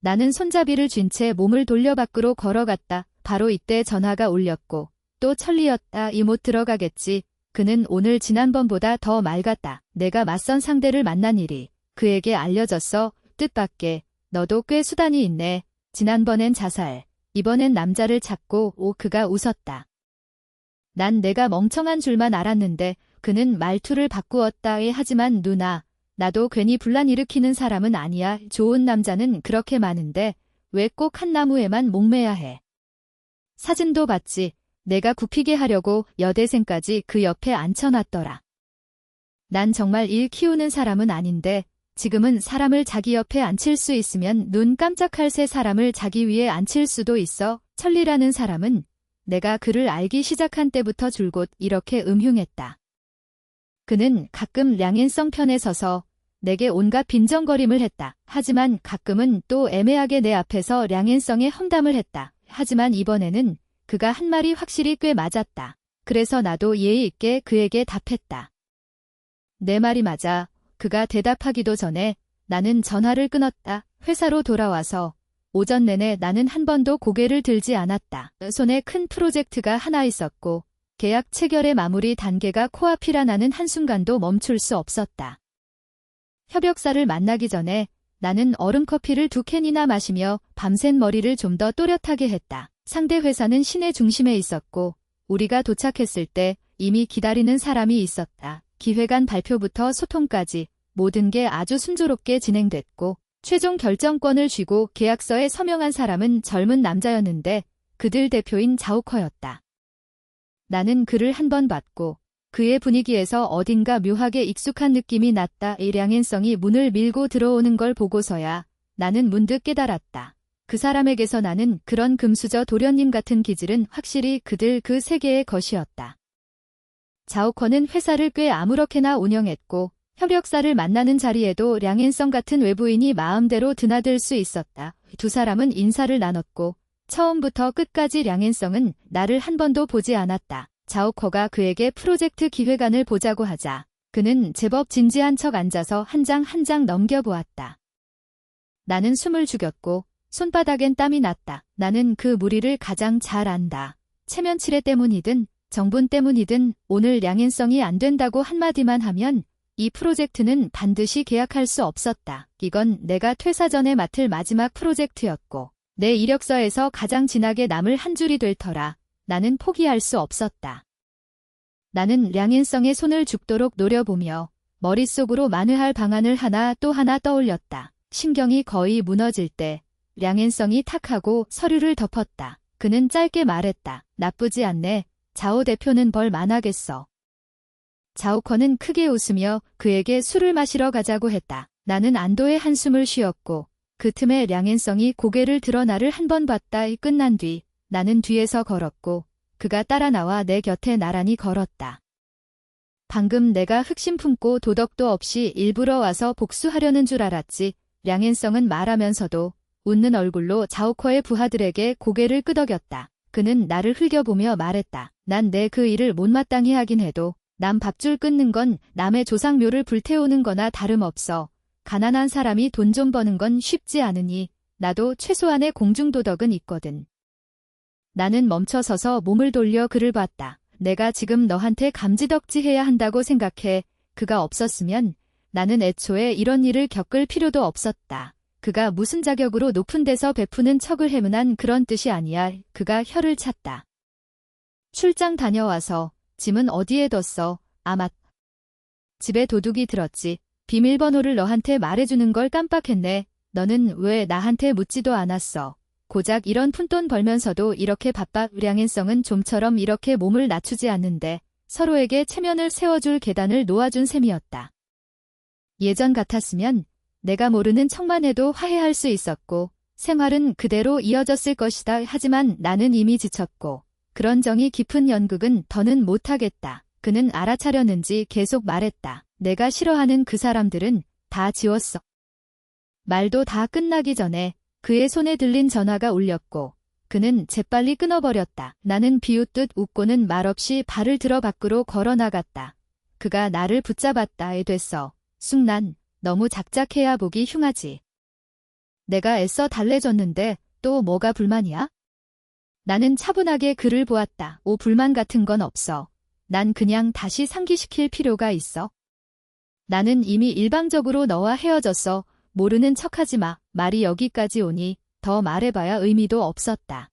나는 손잡이를 쥔 채 몸을 돌려 밖으로 걸어갔다. 바로 이때 전화가 울렸고 또 천리였다. 이 못 들어가겠지. 그는 오늘 지난번보다 더 맑았다. 내가 맞선 상대를 만난 일이 그에게 알려졌어. 뜻밖의 너도 꽤 수단이 있네. 지난번엔 자살, 이번엔 남자를 찾고. 그가 웃었다. 난 내가 멍청한 줄만 알았는데 그는 말투를 바꾸었다. 하지만 누나, 나도 괜히 분란 일으키는 사람은 아니야. 좋은 남자는 그렇게 많은데 왜 꼭 한 나무에만 목매야 해. 사진도 봤지. 내가 굽히게 하려고 여대생까지 그 옆에 앉혀놨더라. 난 정말 일 키우는 사람은 아닌데 지금은 사람을 자기 옆에 앉힐 수 있으면 눈 깜짝할 새 사람을 자기 위에 앉힐 수도 있어. 천리라는 사람은 내가 그를 알기 시작한 때부터 줄곧 이렇게 음흉했다. 그는 가끔 량앤성 편에 서서 내게 온갖 빈정거림을 했다. 하지만 가끔은 또 애매하게 내 앞에서 량앤성의 험담을 했다. 하지만 이번에는 그가 한 말이 확실히 꽤 맞았다. 그래서 나도 예의 있게 그에게 답했다. 내 말이 맞아. 그가 대답하기도 전에 나는 전화를 끊었다. 회사로 돌아와서 오전 내내 나는 한 번도 고개를 들지 않았다. 손에 큰 프로젝트가 하나 있었고 계약 체결의 마무리 단계가 코앞이라 나는 한순간도 멈출 수 없었다. 협력사를 만나기 전에 나는 얼음커피를 2캔이나 마시며 밤샌 머리를 좀 더 또렷하게 했다. 상대 회사는 시내 중심에 있었고 우리가 도착했을 때 이미 기다리는 사람이 있었다. 기획안 발표부터 소통까지 모든 게 아주 순조롭게 진행됐고 최종 결정권을 쥐고 계약서에 서명한 사람은 젊은 남자였는데 그들 대표인 자우커였다. 나는 그를 한 번 봤고 그의 분위기에서 어딘가 묘하게 익숙한 느낌이 났다. 이 량앤성이 문을 밀고 들어오는 걸 보고서야 나는 문득 깨달았다. 그 사람에게서 나는 그런 금수저 도련님 같은 기질은 확실히 그들 그 세계의 것이었다. 자우커는 회사를 꽤 아무렇게나 운영했고 협력사를 만나는 자리에도 량앤성 같은 외부인이 마음대로 드나들 수 있었다. 두 사람은 인사를 나눴고 처음부터 끝까지 량앤성은 나를 한 번도 보지 않았다. 자우커가 그에게 프로젝트 기획안을 보자고 하자 그는 제법 진지한 척 앉아서 한 장 한 장 넘겨보았다. 나는 숨을 죽였고 손바닥엔 땀이 났다. 나는 그 무리를 가장 잘 안다. 체면 칠해 때문이든 정분 때문이든 오늘 량앤성이 안 된다고 한마디만 하면 이 프로젝트는 반드시 계약할 수 없었다. 이건 내가 퇴사 전에 맡을 마지막 프로젝트였고 내 이력서에서 가장 진하게 남을 한 줄이 될 터라 나는 포기할 수 없었다. 나는 량인성의 손을 죽도록 노려보며 머릿속으로 만회할 방안을 하나 또 하나 떠올렸다. 신경이 거의 무너질 때 량인성이 탁 하고 서류를 덮었다. 그는 짧게 말했다. 나쁘지 않네. 자오 대표는 벌 만하겠어. 자오커는 크게 웃으며 그에게 술을 마시러 가자고 했다. 나는 안도의 한숨을 쉬었고 그 틈에 량앤성이 고개를 들어 나를 한 번 봤다. 끝난 뒤 나는 뒤에서 걸었고 그가 따라 나와 내 곁에 나란히 걸었다. 방금 내가 흑심 품고 도덕도 없이 일부러 와서 복수하려는 줄 알았지. 량앤성은 말하면서도 웃는 얼굴로 자오커의 부하들에게 고개를 끄덕였다. 그는 나를 흘겨보며 말했다. 난 내 그 일을 못마땅히 하긴 해도 남 밥줄 끊는 건 남의 조상묘를 불태우는 거나 다름없어. 가난한 사람이 돈 좀 버는 건 쉽지 않으니 나도 최소한의 공중도덕은 있거든. 나는 멈춰서서 몸을 돌려 그를 봤다. 내가 지금 너한테 감지덕지해야 한다고 생각해. 그가 없었으면 나는 애초에 이런 일을 겪을 필요도 없었다. 그가 무슨 자격으로 높은 데서 베푸는 척을 해문한 그런 뜻이 아니야. 그가 혀를 찼다. 출장 다녀와서 짐은 어디에 뒀어? 아마 집에 도둑이 들었지. 비밀번호를 너한테 말해주는 걸 깜빡했네. 너는 왜 나한테 묻지도 않았어? 고작 이런 푼돈 벌면서도 이렇게 바빠. 량앤성은 좀처럼 이렇게 몸을 낮추지 않는데 서로에게 체면을 세워줄 계단을 놓아준 셈이었다. 예전 같았으면 내가 모르는 척만 해도 화해할 수 있었고 생활은 그대로 이어졌을 것이다. 하지만 나는 이미 지쳤고 그런 정이 깊은 연극은 더는 못하겠다. 그는 알아차렸는지 계속 말했다. 내가 싫어하는 그 사람들은 다 지웠어. 말도 다 끝나기 전에 그의 손에 들린 전화가 울렸고 그는 재빨리 끊어버렸다. 나는 비웃듯 웃고는 말없이 발을 들어 밖으로 걸어나갔다. 그가 나를 붙잡았다. 됐어. 쑥난, 너무 작작해야 보기 흉하지. 내가 애써 달래줬는데 또 뭐가 불만이야? 나는 차분하게 그를 보았다. 불만 같은 건 없어. 난 그냥 다시 상기시킬 필요가 있어. 나는 이미 일방적으로 너와 헤어졌어. 모르는 척하지 마. 말이 여기까지 오니 더 말해봐야 의미도 없었다.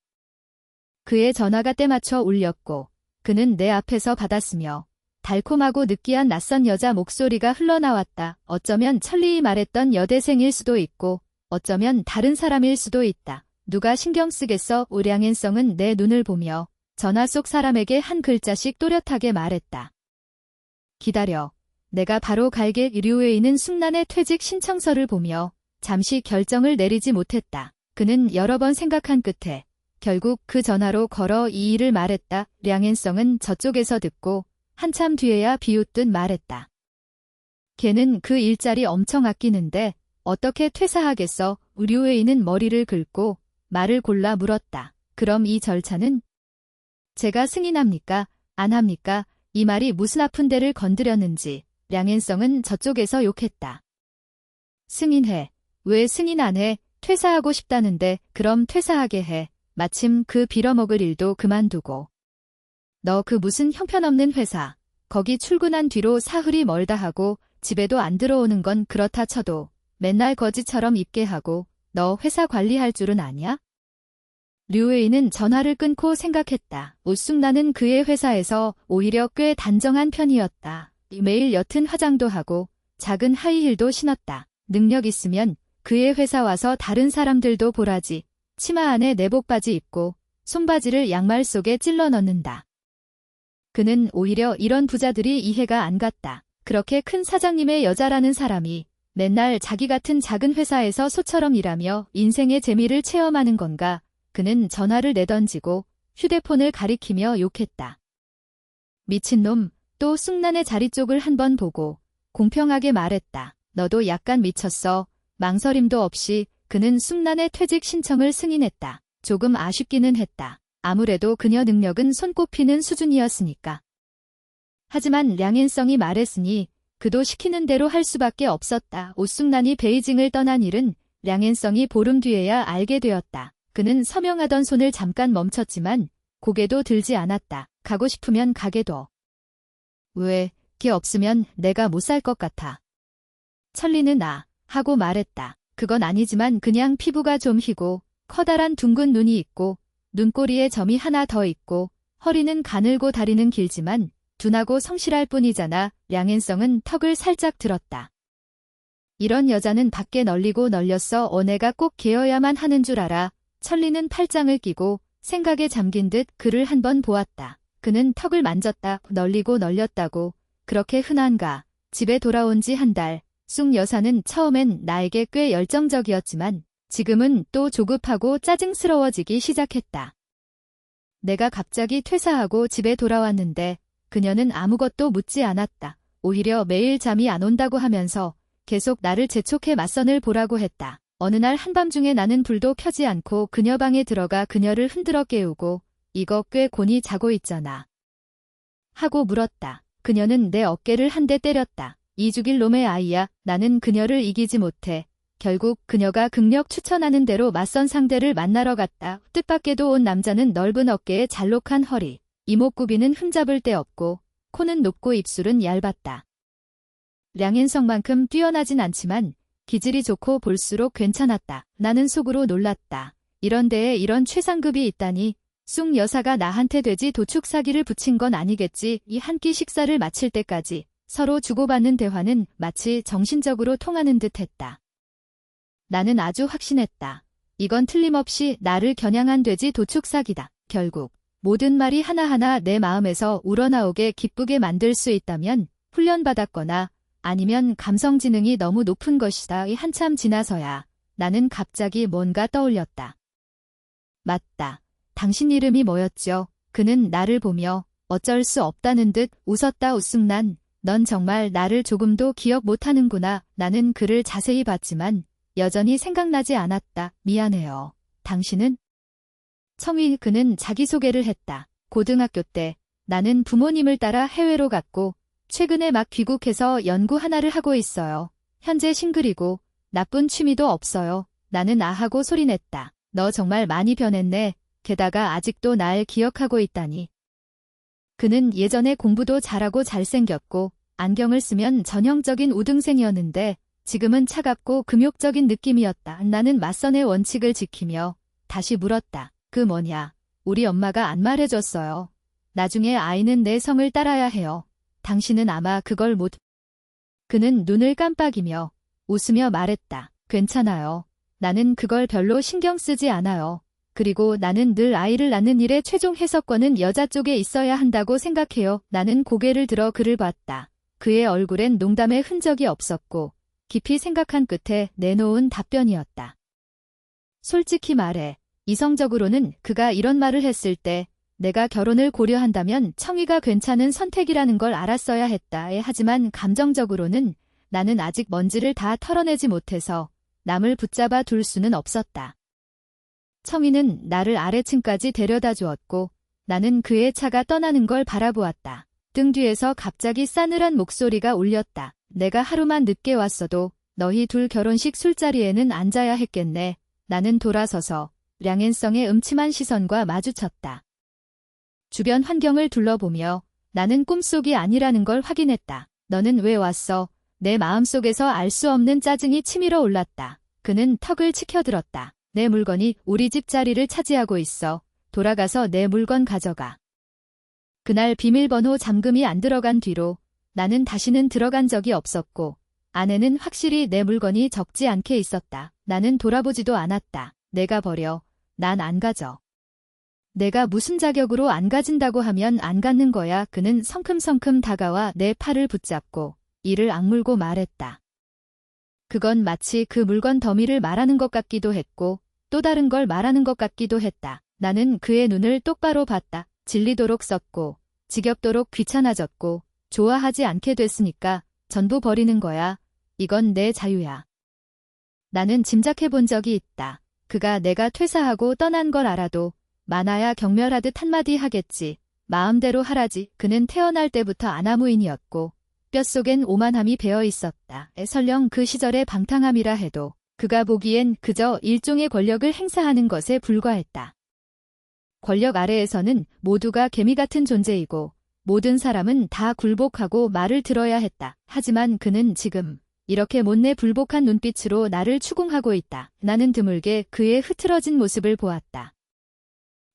그의 전화가 때맞춰 울렸고 그는 내 앞에서 받았으며 달콤하고 느끼한 낯선 여자 목소리가 흘러나왔다. 어쩌면 천리히 말했던 여대생일 수도 있고 어쩌면 다른 사람일 수도 있다. 누가 신경 쓰겠어? 량앤성은 내 눈을 보며 전화 속 사람에게 한 글자씩 또렷하게 말했다. 기다려. 내가 바로 갈게. 류웨이는 숭난의 퇴직 신청서를 보며 잠시 결정을 내리지 못했다. 그는 여러 번 생각한 끝에 결국 그 전화로 걸어 이 일을 말했다. 량앤성은 저쪽에서 듣고 한참 뒤에야 비웃듯 말했다. 걔는 그 일자리 엄청 아끼는데 어떻게 퇴사하겠어? 류웨이는 머리를 긁고 말을 골라 물었다. 그럼 이 절차는? 제가 승인합니까? 안 합니까? 이 말이 무슨 아픈 데를 건드렸는지 량앤성은 저쪽에서 욕했다. 승인해. 왜 승인 안 해? 퇴사하고 싶다는데 그럼 퇴사하게 해. 마침 그 빌어먹을 일도 그만두고. 너 그 무슨 형편없는 회사, 거기 출근한 뒤로 사흘이 멀다 하고 집에도 안 들어오는 건 그렇다 쳐도 맨날 거지처럼 입게 하고 너 회사 관리할 줄은 아냐? 류웨이는 전화를 끊고 생각했다. 쑥나는 그의 회사에서 오히려 꽤 단정한 편이었다. 매일 옅은 화장도 하고 작은 하이힐도 신었다. 능력 있으면 그의 회사 와서 다른 사람들도 보라지. 치마 안에 내복 바지 입고 손바지를 양말 속에 찔러 넣는다. 그는 오히려 이런 부자들이 이해가 안 갔다. 그렇게 큰 사장님의 여자라는 사람이 맨날 자기 같은 작은 회사에서 소처럼 일하며 인생의 재미를 체험하는 건가? 그는 전화를 내던지고 휴대폰을 가리키며 욕했다. 미친놈, 또 쑥난의 자리 쪽을 한번 보고 공평하게 말했다. 너도 약간 미쳤어. 망설임도 없이 그는 쑥난의 퇴직 신청을 승인했다. 조금 아쉽기는 했다. 아무래도 그녀 능력은 손꼽히는 수준이었으니까. 하지만 량앤성이 말했으니 그도 시키는 대로 할 수밖에 없었다. 쑥난이 베이징을 떠난 일은 량앤성이 보름 뒤에야 알게 되었다. 그는 서명하던 손을 잠깐 멈췄지만 고개도 들지 않았다. 가고 싶으면 가게 둬. 왜? 밖에 없으면 내가 못 살 것 같아. 천리는 하고 말했다. 그건 아니지만 그냥 피부가 좀 희고 커다란 둥근 눈이 있고 눈꼬리에 점이 하나 더 있고 허리는 가늘고 다리는 길지만 둔하고 성실할 뿐이잖아. 량앤성은 턱을 살짝 들었다. 이런 여자는 밖에 널리고 널렸어. 내가 꼭 개어야만 하는 줄 알아. 천리는 팔짱을 끼고 생각에 잠긴 듯 그를 한번 보았다. 그는 턱을 만졌다. 널리고 널렸다고. 그렇게 흔한가. 집에 돌아온 지 한 달. 쑥 여사는 처음엔 나에게 꽤 열정적이었지만 지금은 또 조급하고 짜증스러워지기 시작했다. 내가 갑자기 퇴사하고 집에 돌아왔는데 그녀는 아무것도 묻지 않았다. 오히려 매일 잠이 안 온다고 하면서 계속 나를 재촉해 맞선을 보라고 했다. 어느 날 한밤중에 나는 불도 켜지 않고 그녀 방에 들어가 그녀를 흔들어 깨우고 이거 꽤 곤히 자고 있잖아. 하고 물었다. 그녀는 내 어깨를 한 대 때렸다. 이 죽일 놈의 아이야. 나는 그녀를 이기지 못해. 결국 그녀가 극력 추천하는 대로 맞선 상대를 만나러 갔다. 뜻밖에도 온 남자는 넓은 어깨에 잘록한 허리, 이목구비는 흠잡을 데 없고 코는 높고 입술은 얇았다. 량앤성만큼 뛰어나진 않지만 기질이 좋고 볼수록 괜찮았다. 나는 속으로 놀랐다. 이런 데에 이런 최상급이 있다니. 쑥 여사가 나한테 돼지 도축 사기를 붙인 건 아니겠지. 이 한 끼 식사를 마칠 때까지 서로 주고받는 대화는 마치 정신적으로 통하는 듯 했다. 나는 아주 확신했다. 이건 틀림없이 나를 겨냥한 돼지 도축 사기다. 결국 모든 말이 하나하나 내 마음에서 우러나오게 기쁘게 만들 수 있다면 훈련받았거나 아니면 감성 지능이 너무 높은 것이다. 한참 지나서야 나는 갑자기 뭔가 떠올렸다. 맞다. 당신 이름이 뭐였죠? 그는 나를 보며 어쩔 수 없다는 듯 웃었다. 우승난. 넌 정말 나를 조금도 기억 못하는구나. 나는 그를 자세히 봤지만 여전히 생각나지 않았다. 미안해요. 당신은? 청희. 그는 자기소개를 했다. 고등학교 때 나는 부모님을 따라 해외로 갔고 최근에 막 귀국해서 연구 하나를 하고 있어요. 현재 싱글이고 나쁜 취미도 없어요. 나는 아하고 소리냈다. 너 정말 많이 변했네. 게다가 아직도 날 기억하고 있다니. 그는 예전에 공부도 잘하고 잘생겼고 안경을 쓰면 전형적인 우등생이었는데 지금은 차갑고 금욕적인 느낌이었다. 나는 맞선의 원칙을 지키며 다시 물었다. 그 뭐냐? 우리 엄마가 안 말해줬어요. 나중에 아이는 내 성을 따라야 해요. 당신은 아마 그걸 못... 그는 눈을 깜빡이며 웃으며 말했다. 괜찮아요. 나는 그걸 별로 신경 쓰지 않아요. 그리고 나는 늘 아이를 낳는 일에 최종 해석권은 여자 쪽에 있어야 한다고 생각해요. 나는 고개를 들어 그를 봤다. 그의 얼굴엔 농담의 흔적이 없었고 깊이 생각한 끝에 내놓은 답변이었다. 솔직히 말해, 이성적으로는 그가 이런 말을 했을 때 내가 결혼을 고려한다면 청희가 괜찮은 선택이라는 걸 알았어야 했다. 하지만 감정적으로는 나는 아직 먼지를 다 털어내지 못해서 남을 붙잡아 둘 수는 없었다. 청희는 나를 아래층까지 데려다 주었고 나는 그의 차가 떠나는 걸 바라보았다. 등 뒤에서 갑자기 싸늘한 목소리가 울렸다. 내가 하루만 늦게 왔어도 너희 둘 결혼식 술자리에는 앉아야 했겠네. 나는 돌아서서 량앤성의 음침한 시선과 마주쳤다. 주변 환경을 둘러보며 나는 꿈속이 아니라는 걸 확인했다. 너는 왜 왔어? 내 마음속에서 알 수 없는 짜증이 치밀어 올랐다. 그는 턱을 치켜들었다. 내 물건이 우리 집 자리를 차지하고 있어. 돌아가서 내 물건 가져가. 그날 비밀번호 잠금이 안 들어간 뒤로 나는 다시는 들어간 적이 없었고 안에는 확실히 내 물건이 적지 않게 있었다. 나는 돌아보지도 않았다. 내가 버려. 난 안 가져. 내가 무슨 자격으로 안 가진다고 하면 안 갖는 거야. 그는 성큼성큼 다가와 내 팔을 붙잡고 이를 악물고 말했다. 그건 마치 그 물건 더미를 말하는 것 같기도 했고 또 다른 걸 말하는 것 같기도 했다. 나는 그의 눈을 똑바로 봤다. 질리도록 썼고 지겹도록 귀찮아졌고 좋아하지 않게 됐으니까 전부 버리는 거야. 이건 내 자유야. 나는 짐작해 본 적이 있다. 그가 내가 퇴사하고 떠난 걸 알아도 많아야 경멸하듯 한마디 하겠지. 마음대로 하라지. 그는 태어날 때부터 아나무인이었고 뼛속엔 오만함이 배어 있었다. 설령 그 시절의 방탕함이라 해도 그가 보기엔 그저 일종의 권력을 행사하는 것에 불과했다. 권력 아래에서는 모두가 개미 같은 존재이고 모든 사람은 다 굴복하고 말을 들어야 했다. 하지만 그는 지금 이렇게 못내 불복한 눈빛으로 나를 추궁하고 있다. 나는 드물게 그의 흐트러진 모습을 보았다.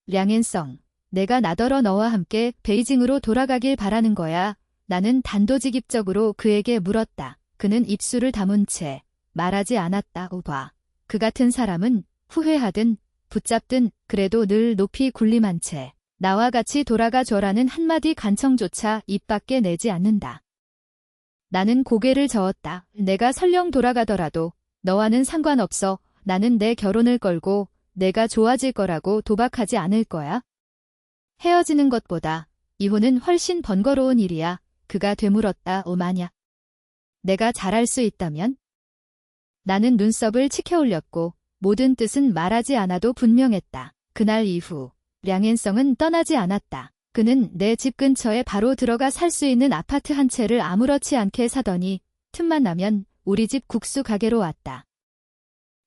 량앤성, 내가 나더러 너와 함께 베이징으로 돌아가길 바라는 거야. 나는 단도직입적으로 그에게 물었다. 그는 입술을 다문 채 말하지 않았다. 봐. 그 같은 사람은 후회하든 붙잡든 그래도 늘 높이 군림한 채 나와 같이 돌아가 줘라는 한마디 간청조차 입 밖에 내지 않는다. 나는 고개를 저었다. 내가 설령 돌아가더라도 너와는 상관없어. 나는 내 결혼을 걸고 내가 좋아질 거라고 도박하지 않을 거야. 헤어지는 것보다 이혼은 훨씬 번거로운 일이야. 그가 되물었다. 만약 내가 잘할 수 있다면? 나는 눈썹을 치켜 올렸고 모든 뜻은 말하지 않아도 분명했다. 그날 이후 량앤성은 떠나지 않았다. 그는 내 집 근처에 바로 들어가 살 수 있는 아파트 한 채를 아무렇지 않게 사더니 틈만 나면 우리 집 국수 가게로 왔다.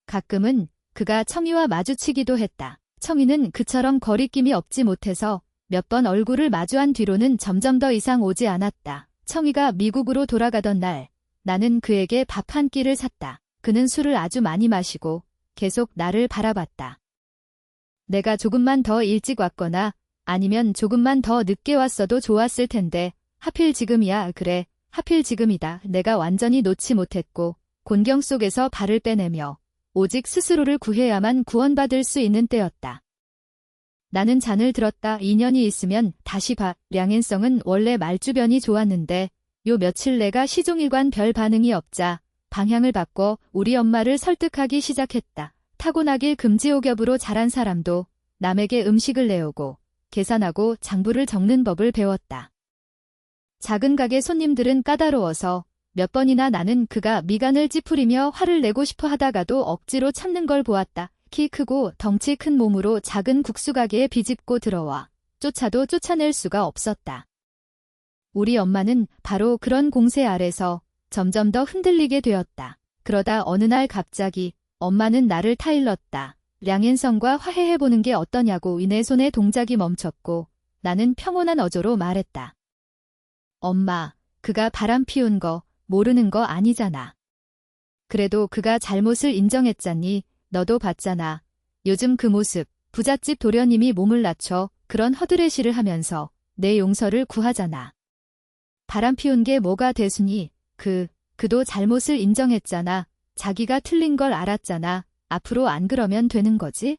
가끔은 그가 청이와 마주치기도 했다. 청이는 그처럼 거리낌이 없지 못해서 몇 번 얼굴을 마주한 뒤로는 점점 더 이상 오지 않았다. 청이가 미국으로 돌아가던 날 나는 그에게 밥 한 끼를 샀다. 그는 술을 아주 많이 마시고 계속 나를 바라봤다. 내가 조금만 더 일찍 왔거나 아니면 조금만 더 늦게 왔어도 좋았을 텐데 하필 지금이야. 그래, 하필 지금이다. 내가 완전히 놓지 못했고 곤경 속에서 발을 빼내며 오직 스스로를 구해야만 구원받을 수 있는 때였다. 나는 잔을 들었다. 2년이 있으면 다시 봐. 량앤성은 원래 말주변이 좋았는데 요 며칠 내가 시종일관 별 반응이 없자 방향을 바꿔 우리 엄마를 설득하기 시작했다. 타고나길 금지옥엽으로 자란 사람도 남에게 음식을 내오고 계산하고 장부를 적는 법을 배웠다. 작은 가게 손님들은 까다로워서 몇 번이나 나는 그가 미간을 찌푸리며 화를 내고 싶어 하다가도 억지로 참는 걸 보았다. 키 크고 덩치 큰 몸으로 작은 국수 가게에 비집고 들어와 쫓아도 쫓아낼 수가 없었다. 우리 엄마는 바로 그런 공세 아래서 점점 더 흔들리게 되었다. 그러다 어느 날 갑자기 엄마는 나를 타일렀다. 량앤성과 화해해보는 게 어떠냐고. 내 손의 동작이 멈췄고 나는 평온한 어조로 말했다. 엄마, 그가 바람 피운 거 모르는 거 아니잖아. 그래도 그가 잘못을 인정했잖니. 너도 봤잖아. 요즘 그 모습, 부잣집 도련님이 몸을 낮춰 그런 허드레시를 하면서 내 용서를 구하잖아. 바람 피운 게 뭐가 대수니? 그도 잘못을 인정했잖아. 자기가 틀린 걸 알았잖아. 앞으로 안 그러면 되는 거지?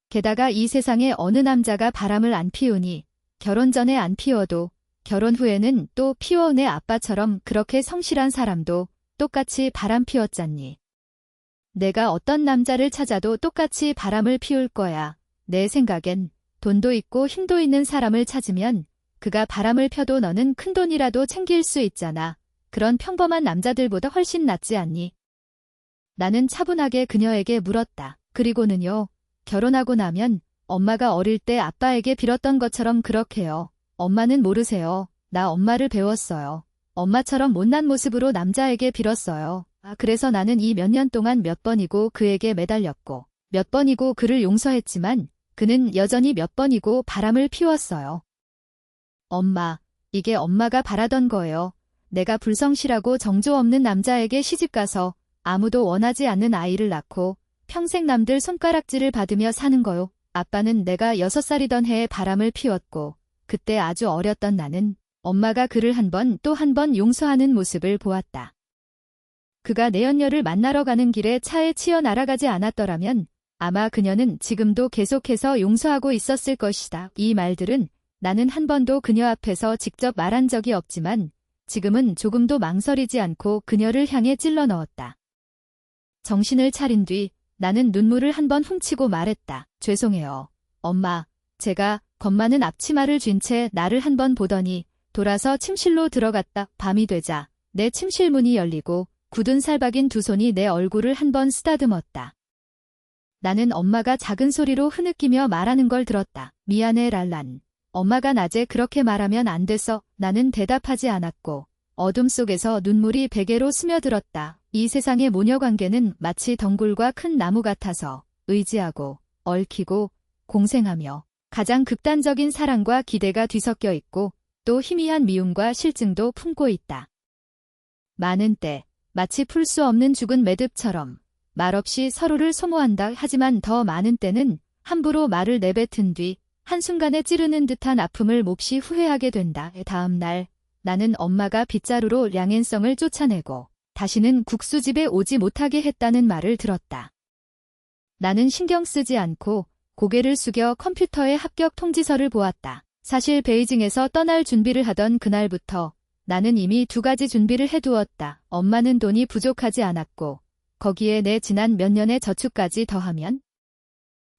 게다가 이 세상에 어느 남자가 바람을 안 피우니 결혼 전에 안 피워도 결혼 후에는 또 피워. 내 아빠처럼 그렇게 성실한 사람도 똑같이 바람 피웠잖니. 내가 어떤 남자를 찾아도 똑같이 바람을 피울 거야. 내 생각엔 돈도 있고 힘도 있는 사람을 찾으면 그가 바람을 펴도 너는 큰돈이라도 챙길 수 있잖아. 그런 평범한 남자들보다 훨씬 낫지 않니? 나는 차분하게 그녀에게 물었다. 그리고는요, 결혼하고 나면 엄마가 어릴 때 아빠에게 빌었던 것처럼 그렇게요. 엄마는 모르세요. 나 엄마를 배웠어요. 엄마처럼 못난 모습으로 남자에게 빌었어요. 그래서 나는 이 몇 년 동안 몇 번이고 그에게 매달렸고 몇 번이고 그를 용서했지만 그는 여전히 몇 번이고 바람을 피웠어요. 엄마, 이게 엄마가 바라던 거예요. 내가 불성실하고 정조 없는 남자에게 시집가서 아무도 원하지 않는 아이를 낳고 평생 남들 손가락질을 받으며 사는 거요. 아빠는 내가 6살이던 해에 바람을 피웠고 그때 아주 어렸던 나는 엄마가 그를 한 번 또 한 번 용서하는 모습을 보았다. 그가 내연녀를 만나러 가는 길에 차에 치여 날아가지 않았더라면 아마 그녀는 지금도 계속해서 용서하고 있었을 것이다. 이 말들은 나는 한 번도 그녀 앞에서 직접 말한 적이 없지만 지금은 조금도 망설이지 않고 그녀를 향해 찔러 넣었다. 정신을 차린 뒤 나는 눈물을 한 번 훔치고 말했다. 죄송해요. 엄마, 제가 겁 많은 앞치마를 쥔 채 나를 한 번 보더니 돌아서 침실로 들어갔다. 밤이 되자 내 침실 문이 열리고 굳은 살박인 두 손이 내 얼굴을 한 번 쓰다듬었다. 나는 엄마가 작은 소리로 흐느끼며 말하는 걸 들었다. 미안해 랄란. 엄마가 낮에 그렇게 말하면 안 됐어. 나는 대답하지 않았고 어둠 속에서 눈물이 베개로 스며들었다. 이 세상의 모녀관계는 마치 덩굴과 큰 나무 같아서 의지하고 얽히고 공생하며 가장 극단적인 사랑과 기대가 뒤섞여 있고 또 희미한 미움과 실증도 품고 있다. 많은 때 마치 풀 수 없는 죽은 매듭처럼 말없이 서로를 소모한다. 하지만 더 많은 때는 함부로 말을 내뱉은 뒤 한순간에 찌르는 듯한 아픔을 몹시 후회하게 된다. 다음 날 나는 엄마가 빗자루로 량앤성을 쫓아내고 다시는 국수집에 오지 못하게 했다는 말을 들었다. 나는 신경 쓰지 않고 고개를 숙여 컴퓨터의 합격 통지서를 보았다. 사실 베이징에서 떠날 준비를 하던 그날부터 나는 이미 2가지 준비를 해두었다. 엄마는 돈이 부족하지 않았고 거기에 내 지난 몇 년의 저축까지 더하면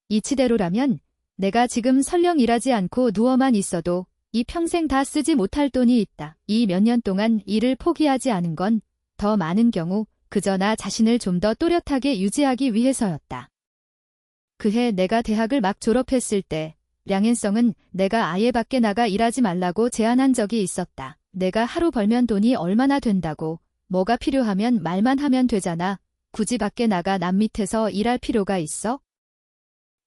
이치대로라면 내가 지금 설령 일하지 않고 누워만 있어도 이 평생 다 쓰지 못할 돈이 있다. 이 몇 년 동안 일을 포기하지 않은 건 더 많은 경우 그저 나 자신을 좀 더 또렷하게 유지하기 위해서였다. 그해 내가 대학을 막 졸업했을 때 량앤성은 내가 아예 밖에 나가 일하지 말라고 제안한 적이 있었다. 내가 하루 벌면 돈이 얼마나 된다고, 뭐가 필요하면 말만 하면 되잖아. 굳이 밖에 나가 남 밑에서 일할 필요가 있어?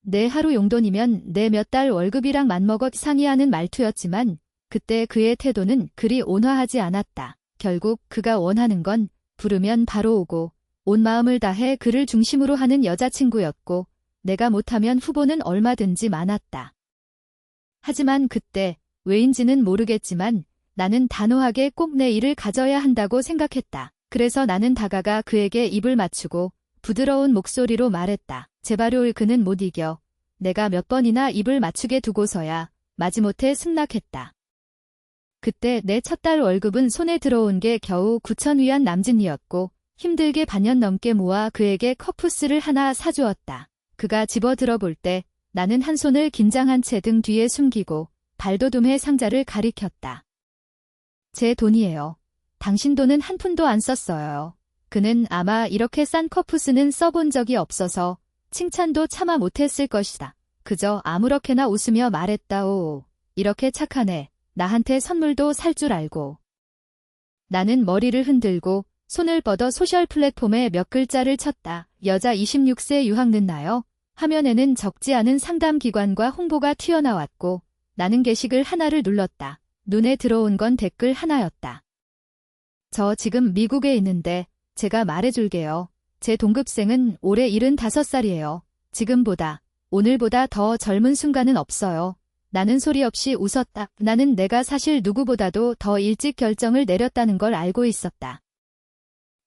내 하루 용돈이면 내 몇 달 월급이랑 맞먹어 상의하는 말투였지만 그때 그의 태도는 그리 온화하지 않았다. 결국 그가 원하는 건 부르면 바로 오고 온 마음을 다해 그를 중심으로 하는 여자친구였고 내가 못하면 후보는 얼마든지 많았다. 하지만 그때 왜인지는 모르겠지만 나는 단호하게 꼭 내 일을 가져야 한다고 생각했다. 그래서 나는 다가가 그에게 입을 맞추고 부드러운 목소리로 말했다. 제발요. 그는 못 이겨. 내가 몇 번이나 입을 맞추게 두고서야 마지못해 승낙했다. 그때 내 첫 달 월급은 손에 들어온 게 겨우 9,000위안 남짓이었고 힘들게 반년 넘게 모아 그에게 커프스를 하나 사주었다. 그가 집어들어 볼 때 나는 한 손을 긴장한 채 등 뒤에 숨기고 발도둠해 상자를 가리켰다. 제 돈이에요. 당신 돈은 한 푼도 안 썼어요. 그는 아마 이렇게 싼 커프스는 써본 적이 없어서 칭찬도 차마 못했을 것이다. 그저 아무렇게나 웃으며 말했다. 오, 이렇게 착하네. 나한테 선물도 살 줄 알고. 나는 머리를 흔들고 손을 뻗어 소셜 플랫폼에 몇 글자를 쳤다. 여자 26세 유학 늦나요? 화면에는 적지 않은 상담기관과 홍보가 튀어나왔고 나는 게시글 하나를 눌렀다. 눈에 들어온 건 댓글 하나였다. 저 지금 미국에 있는데 제가 말해줄게요. 제 동급생은 올해 75살이에요. 지금보다, 오늘보다 더 젊은 순간은 없어요. 나는 소리 없이 웃었다. 나는 내가 사실 누구보다도 더 일찍 결정을 내렸다는 걸 알고 있었다.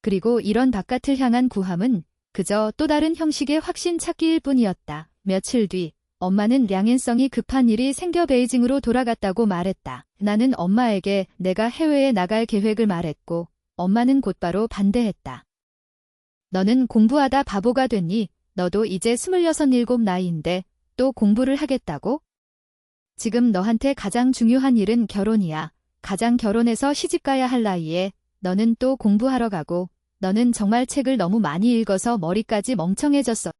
그리고 이런 바깥을 향한 구함은 그저 또 다른 형식의 확신 찾기일 뿐이었다. 며칠 뒤 엄마는 량앤성이 급한 일이 생겨 베이징으로 돌아갔다고 말했다. 나는 엄마에게 내가 해외에 나갈 계획을 말했고 엄마는 곧바로 반대했다. 너는 공부하다 바보가 됐니? 너도 이제 26, 7 나이인데 또 공부를 하겠다고? 지금 너한테 가장 중요한 일은 결혼이야. 가장 결혼해서 시집가야 할 나이에 너는 또 공부하러 가고 너는 정말 책을 너무 많이 읽어서 머리까지 멍청해졌어.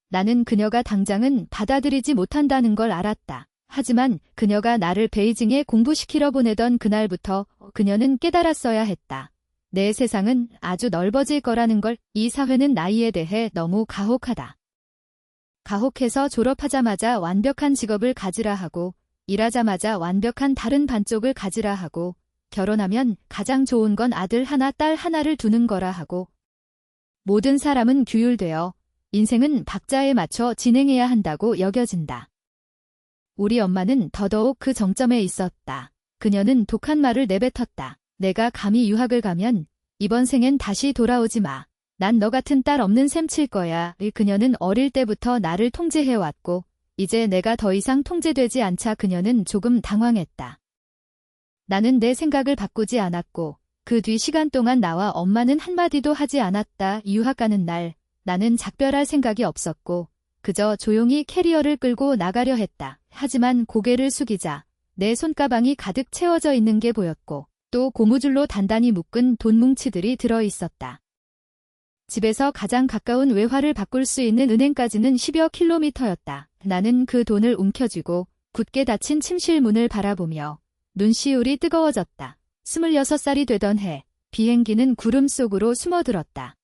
나는 그녀가 당장은 받아들이지 못한다는 걸 알았다. 하지만 그녀가 나를 베이징에 공부시키러 보내던 그날부터 그녀는 깨달았어야 했다. 내 세상은 아주 넓어질 거라는 걸. 이 사회는 나이에 대해 너무 가혹하다. 가혹해서 졸업하자마자 완벽한 직업을 가지라 하고 일하자마자 완벽한 다른 반쪽을 가지라 하고 결혼하면 가장 좋은 건 아들 하나 딸 하나를 두는 거라 하고 모든 사람은 규율되어 인생은 박자에 맞춰 진행해야 한다고 여겨진다. 우리 엄마는 더더욱 그 정점에 있었다. 그녀는 독한 말을 내뱉었다. 내가 감히 유학을 가면 이번 생엔 다시 돌아오지 마. 난 너 같은 딸 없는 셈 칠 거야. 그녀는 어릴 때부터 나를 통제해왔고 이제 내가 더 이상 통제되지 않자 그녀는 조금 당황했다. 나는 내 생각을 바꾸지 않았고 그 뒤 시간 동안 나와 엄마는 한마디도 하지 않았다. 유학 가는 날 나는 작별할 생각이 없었고 그저 조용히 캐리어를 끌고 나가려 했다. 하지만 고개를 숙이자 내 손가방이 가득 채워져 있는 게 보였고 또 고무줄로 단단히 묶은 돈 뭉치들이 들어있었다. 집에서 가장 가까운 외화를 바꿀 수 있는 은행까지는 10여 킬로미터였다. 나는 그 돈을 움켜쥐고 굳게 닫힌 침실 문을 바라보며 눈시울이 뜨거워졌다. 26살이 되던 해 비행기는 구름 속으로 숨어들었다.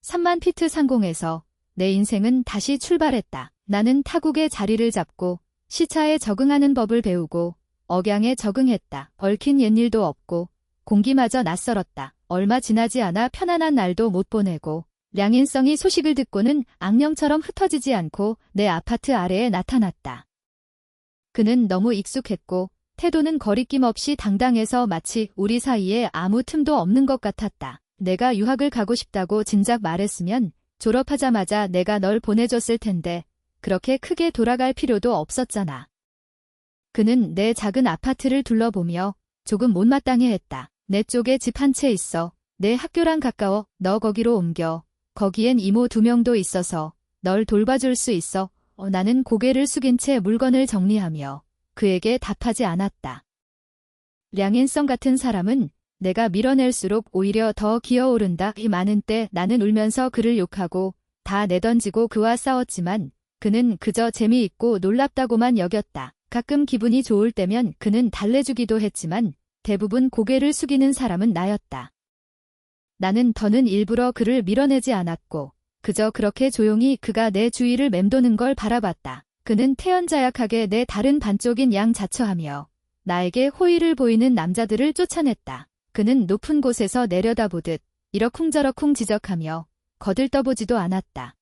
3만 피트 상공에서 내 인생은 다시 출발했다. 나는 타국의 자리를 잡고 시차에 적응하는 법을 배우고 억양에 적응했다. 얽힌 옛일도 없고 공기마저 낯설었다. 얼마 지나지 않아 편안한 날도 못 보내고 량인성이 소식을 듣고는 악령처럼 흩어지지 않고 내 아파트 아래에 나타났다. 그는 너무 익숙했고 태도는 거리낌 없이 당당해서 마치 우리 사이에 아무 틈도 없는 것 같았다. 내가 유학을 가고 싶다고 진작 말했으면 졸업하자마자 내가 널 보내줬을 텐데 그렇게 크게 돌아갈 필요도 없었잖아. 그는 내 작은 아파트를 둘러보며 조금 못마땅해했다. 내 쪽에 집 한 채 있어. 내 학교랑 가까워. 너 거기로 옮겨. 거기엔 이모 2명도 있어서 널 돌봐줄 수 있어. 나는 고개를 숙인 채 물건을 정리하며 그에게 답하지 않았다. 량인성 같은 사람은 내가 밀어낼수록 오히려 더 기어오른다. 이 많은 때 나는 울면서 그를 욕하고 다 내던지고 그와 싸웠지만 그는 그저 재미있고 놀랍다고만 여겼다. 가끔 기분이 좋을 때면 그는 달래주기도 했지만 대부분 고개를 숙이는 사람은 나였다. 나는 더는 일부러 그를 밀어내지 않았고 그저 그렇게 조용히 그가 내 주위를 맴도는 걸 바라봤다. 그는 태연자약하게 내 다른 반쪽인 양 자처하며 나에게 호의를 보이는 남자들을 쫓아냈다. 그는 높은 곳에서 내려다보듯 이러쿵저러쿵 지적하며 거들떠보지도 않았다.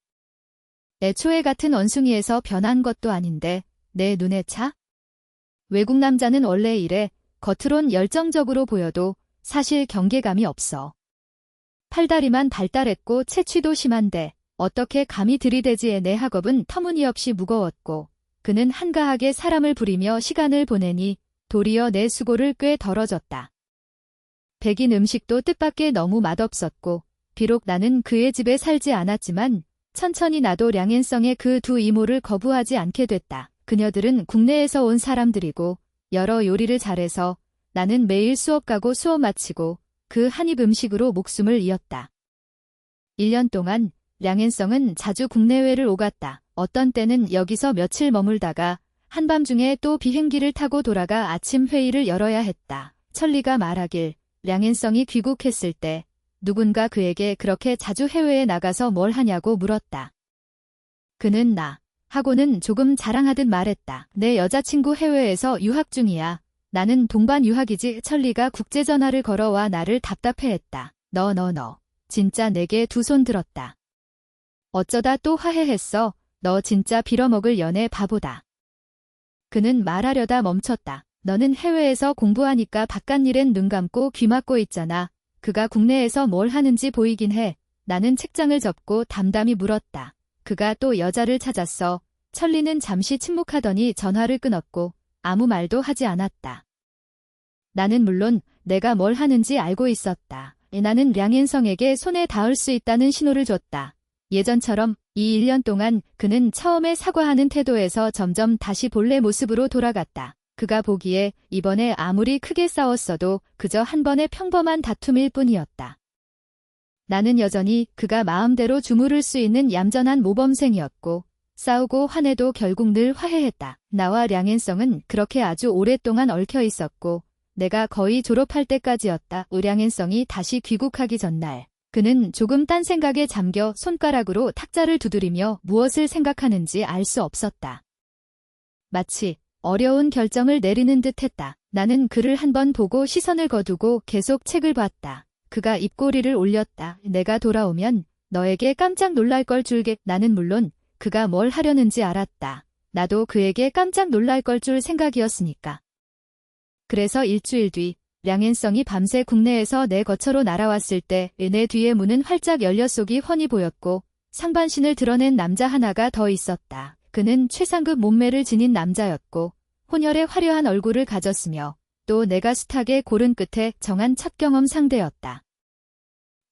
애초에 같은 원숭이에서 변한 것도 아닌데 내 눈에 차? 외국 남자는 원래 이래. 겉으론 열정적으로 보여도 사실 경계감이 없어. 팔다리만 발달했고 체취도 심한데 어떻게 감히 들이대지에 내 학업은 터무니없이 무거웠고 그는 한가하게 사람을 부리며 시간을 보내니 도리어 내 수고를 꽤 덜어졌다. 백인 음식도 뜻밖의 너무 맛없었고 비록 나는 그의 집에 살지 않았지만 천천히 나도 량인성의 그 두 이모를 거부하지 않게 됐다. 그녀들은 국내에서 온 사람들이고 여러 요리를 잘해서 나는 매일 수업 가고 수업 마치고 그 한입 음식으로 목숨을 이었다. 1년 동안 량인성은 자주 국내외를 오갔다. 어떤 때는 여기서 며칠 머물다가 한밤중에 또 비행기를 타고 돌아가 아침 회의를 열어야 했다. 천리가 말하길 량인성이 귀국했을 때 누군가 그에게 그렇게 자주 해외에 나가서 뭘 하냐고 물었다. 그는 나 하고는 조금 자랑하듯 말했다. 내 여자친구 해외에서 유학 중이야. 나는 동반 유학이지. 천리가 국제전화를 걸어와 나를 답답해했다. 너 진짜 내게 두 손 들었다. 어쩌다 또 화해했어. 너 진짜 빌어먹을 연애 바보다. 그는 말하려다 멈췄다. 너는 해외에서 공부하니까 바깥일엔 눈 감고 귀 막고 있잖아. 그가 국내에서 뭘 하는지 보이긴 해. 나는 책장을 접고 담담히 물었다. 그가 또 여자를 찾았어. 천리는 잠시 침묵하더니 전화를 끊었고 아무 말도 하지 않았다. 나는 물론 내가 뭘 하는지 알고 있었다. 나는 량인성에게 손에 닿을 수 있다는 신호를 줬다. 예전처럼 이 1년 동안 그는 처음에 사과하는 태도에서 점점 다시 본래 모습으로 돌아갔다. 그가 보기에 이번에 아무리 크게 싸웠어도 그저 한 번의 평범한 다툼일 뿐이었다. 나는 여전히 그가 마음대로 주무를 수 있는 얌전한 모범생이었고 싸우고 화내도 결국 늘 화해했다. 나와 량인성은 그렇게 아주 오랫동안 얽혀 있었고 내가 거의 졸업할 때까지였다. 량인성이 다시 귀국하기 전날 그는 조금 딴 생각에 잠겨 손가락으로 탁자를 두드리며 무엇을 생각하는지 알 수 없었다. 마치 어려운 결정을 내리는 듯 했다. 나는 그를 한번 보고 시선을 거두고 계속 책을 봤다. 그가 입꼬리를 올렸다. 내가 돌아오면 너에게 깜짝 놀랄 걸 줄게. 나는 물론 그가 뭘 하려는지 알았다. 나도 그에게 깜짝 놀랄 걸 줄 생각이었으니까. 그래서 일주일 뒤 량인성이 밤새 국내에서 내 거처로 날아왔을 때 내 뒤에 문은 활짝 열려 속이 훤히 보였고 상반신을 드러낸 남자 하나가 더 있었다. 그는 최상급 몸매를 지닌 남자였고 혼혈의 화려한 얼굴을 가졌으며 또 내가 숱하게 고른 끝에 정한 첫 경험 상대였다.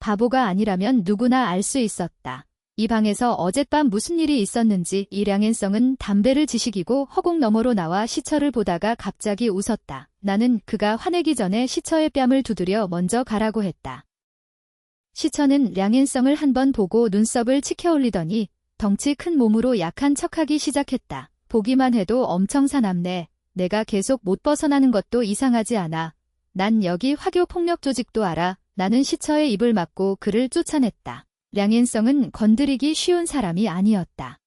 바보가 아니라면 누구나 알 수 있었다. 이 방에서 어젯밤 무슨 일이 있었는지. 이 량인성은 담배를 지식이고 허공 너머로 나와 시처를 보다가 갑자기 웃었다. 나는 그가 화내기 전에 시처의 뺨을 두드려 먼저 가라고 했다. 시처는 량인성을 한번 보고 눈썹을 치켜 올리더니 덩치 큰 몸으로 약한 척하기 시작했다. 보기만 해도 엄청 사납네. 내가 계속 못 벗어나는 것도 이상하지 않아. 난 여기 화교 폭력 조직도 알아. 나는 시처의 입을 막고 그를 쫓아냈다. 량인성은 건드리기 쉬운 사람이 아니었다.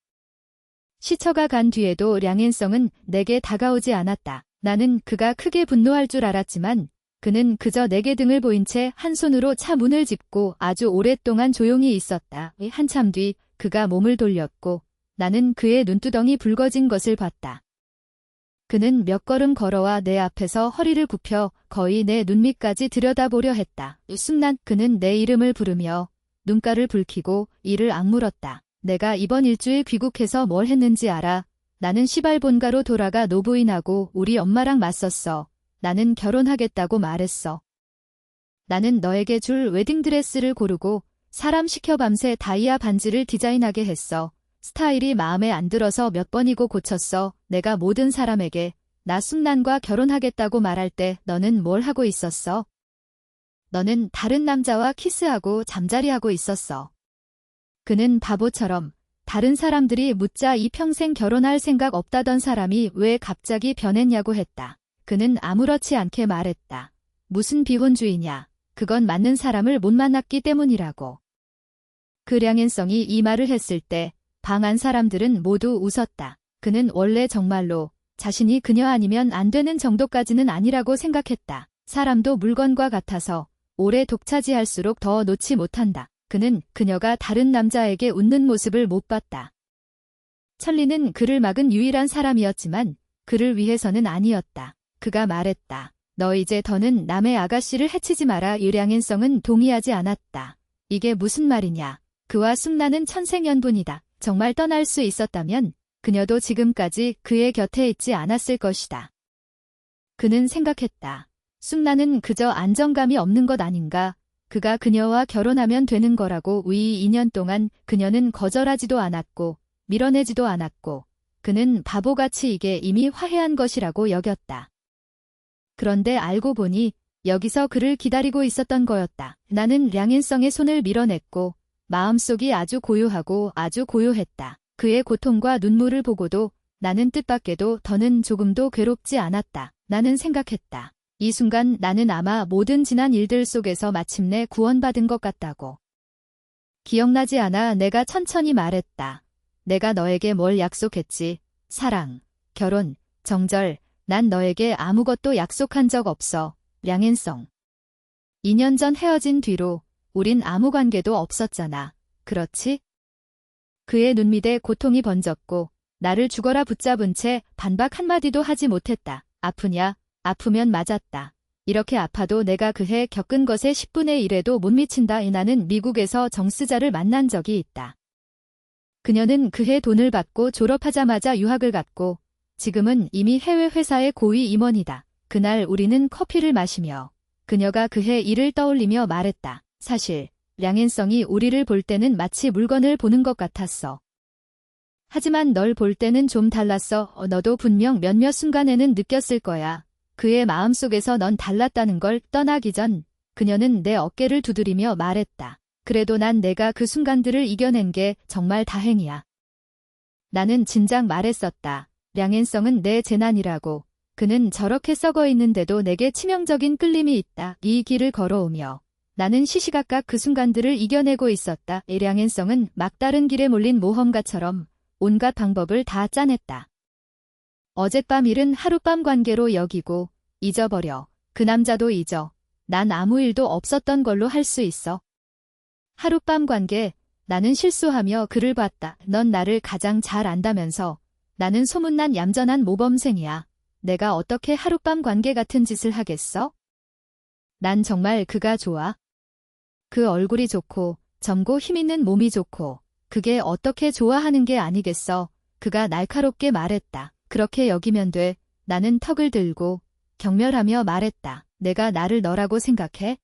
시처가 간 뒤에도 량인성은 내게 다가오지 않았다. 나는 그가 크게 분노할 줄 알았지만 그는 그저 내게 등을 보인 채 한 손으로 차 문을 짚고 아주 오랫동안 조용히 있었다. 한참 뒤 그가 몸을 돌렸고 나는 그의 눈두덩이 붉어진 것을 봤다. 그는 몇 걸음 걸어와 내 앞에서 허리를 굽혀 거의 내 눈밑까지 들여다보려 했다. 순간 그는 내 이름을 부르며 눈가를 붉히고 이를 악물었다. 내가 이번 일주일 귀국해서 뭘 했는지 알아? 나는 시발 본가로 돌아가 노부인하고 우리 엄마랑 맞섰어. 나는 결혼하겠다고 말했어. 나는 너에게 줄 웨딩드레스를 고르고 사람 시켜 밤새 다이아 반지를 디자인하게 했어. 스타일이 마음에 안 들어서 몇 번이고 고쳤어. 내가 모든 사람에게 나 순난과 결혼하겠다고 말할 때 너는 뭘 하고 있었어? 너는 다른 남자와 키스하고 잠자리하고 있었어. 그는 바보처럼 다른 사람들이 묻자 이 평생 결혼할 생각 없다던 사람이 왜 갑자기 변했냐고 했다. 그는 아무렇지 않게 말했다. 무슨 비혼주의냐. 그건 맞는 사람을 못 만났기 때문이라고. 그 량앤성이 이 말을 했을 때 방 안 사람들은 모두 웃었다. 그는 원래 정말로 자신이 그녀 아니면 안 되는 정도까지는 아니라고 생각했다. 사람도 물건과 같아서 오래 독차지할수록 더 놓지 못한다. 그는 그녀가 다른 남자에게 웃는 모습을 못 봤다. 천리는 그를 막은 유일한 사람이었지만 그를 위해서는 아니었다. 그가 말했다. 너 이제 더는 남의 아가씨를 해치지 마라. 량앤성은 동의하지 않았다. 이게 무슨 말이냐. 그와 숨나는 천생연분이다. 정말 떠날 수 있었다면 그녀도 지금까지 그의 곁에 있지 않았을 것이다. 그는 생각했다. 숨나는 그저 안정감이 없는 것 아닌가. 그가 그녀와 결혼하면 되는 거라고. 위 2년 동안 그녀는 거절하지도 않았고 밀어내지도 않았고 그는 바보같이 이게 이미 화해한 것이라고 여겼다. 그런데 알고 보니 여기서 그를 기다리고 있었던 거였다. 나는 량앤성의 손을 밀어냈고 마음속이 아주 고요하고 아주 고요했다. 그의 고통과 눈물을 보고도 나는 뜻밖에도 더는 조금도 괴롭지 않았다. 나는 생각했다. 이 순간 나는 아마 모든 지난 일들 속에서 마침내 구원받은 것 같다고. 기억나지 않아. 내가 천천히 말했다. 내가 너에게 뭘 약속했지? 사랑, 결혼, 정절. 난 너에게 아무것도 약속한 적 없어. 량앤성. 2년 전 헤어진 뒤로 우린 아무 관계도 없었잖아. 그렇지? 그의 눈밑에 고통이 번졌고 나를 죽어라 붙잡은 채 반박 한마디도 하지 못했다. 아프냐? 아프면 맞았다. 이렇게 아파도 내가 그해 겪은 것의 10분의 1에도 못 미친다. 나는 미국에서 정스자를 만난 적이 있다. 그녀는 그해 돈을 받고 졸업하자마자 유학을 갔고 지금은 이미 해외 회사의 고위 임원이다. 그날 우리는 커피를 마시며 그녀가 그해 일을 떠올리며 말했다. 사실 량앤성이 우리를 볼 때는 마치 물건을 보는 것 같았어. 하지만 널 볼 때는 좀 달랐어. 너도 분명 몇몇 순간에는 느꼈을 거야. 그의 마음속에서 넌 달랐다는 걸. 떠나기 전 그녀는 내 어깨를 두드리며 말했다. 그래도 난 내가 그 순간들을 이겨낸 게 정말 다행이야. 나는 진작 말했었다. 량앤성은 내 재난이라고. 그는 저렇게 썩어 있는데도 내게 치명적인 끌림이 있다. 이 길을 걸어오며 나는 시시각각 그 순간들을 이겨내고 있었다. 량앤성은 막다른 길에 몰린 모험가처럼 온갖 방법을 다 짜냈다. 어젯밤 일은 하룻밤 관계로 여기고 잊어버려. 그 남자도 잊어. 난 아무 일도 없었던 걸로 할 수 있어. 하룻밤 관계. 나는 실수하며 그를 봤다. 넌 나를 가장 잘 안다면서. 나는 소문난 얌전한 모범생이야. 내가 어떻게 하룻밤 관계 같은 짓을 하겠어? 난 정말 그가 좋아. 그 얼굴이 좋고 젊고 힘있는 몸이 좋고 그게 어떻게 좋아하는 게 아니겠어. 그가 날카롭게 말했다. 그렇게 여기면 돼. 나는 턱을 들고 경멸하며 말했다. 내가 나를 너라고 생각해?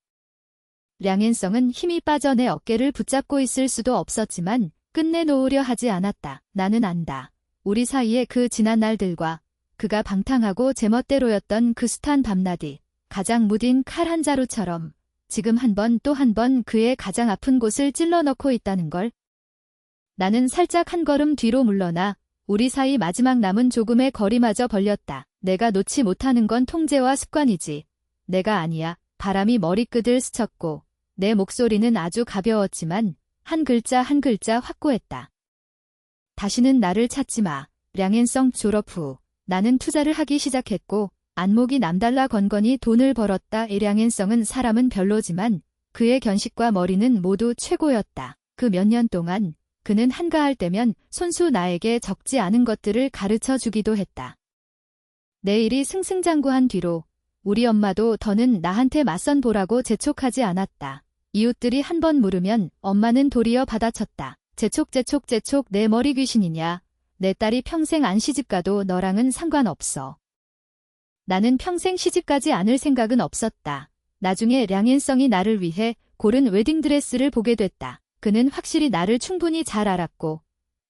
량앤성은 힘이 빠져 내 어깨를 붙잡고 있을 수도 없었지만 끝내놓으려 하지 않았다. 나는 안다. 우리 사이의 그 지난 날들과 그가 방탕하고 제멋대로였던 그 숱한 밤낮이 가장 무딘 칼 한 자루처럼 지금 한 번 또 한 번 그의 가장 아픈 곳을 찔러 넣고 있다는 걸. 나는 살짝 한 걸음 뒤로 물러나 우리 사이 마지막 남은 조금의 거리마저 벌렸다. 내가 놓지 못하는 건 통제와 습관이지. 내가 아니야. 바람이 머리끝을 스쳤고 내 목소리는 아주 가벼웠지만 한 글자 한 글자 확고했다. 다시는 나를 찾지 마. 량앤성 졸업 후 나는 투자를 하기 시작했고 안목이 남달라 건건히 돈을 벌었다. 량현성은 사람은 별로지만 그의 견식과 머리는 모두 최고였다. 그 몇 년 동안 그는 한가할 때면 손수 나에게 적지 않은 것들을 가르쳐 주기도 했다. 내 일이 승승장구한 뒤로 우리 엄마도 더는 나한테 맞선 보라고 재촉하지 않았다. 이웃들이 한 번 물으면 엄마는 도리어 받아쳤다. 재촉 내 머리 귀신이냐. 내 딸이 평생 안 시집가도 너랑은 상관없어. 나는 평생 시집가지 않을 생각은 없었다. 나중에 량현성이 나를 위해 고른 웨딩드레스를 보게 됐다. 그는 확실히 나를 충분히 잘 알았고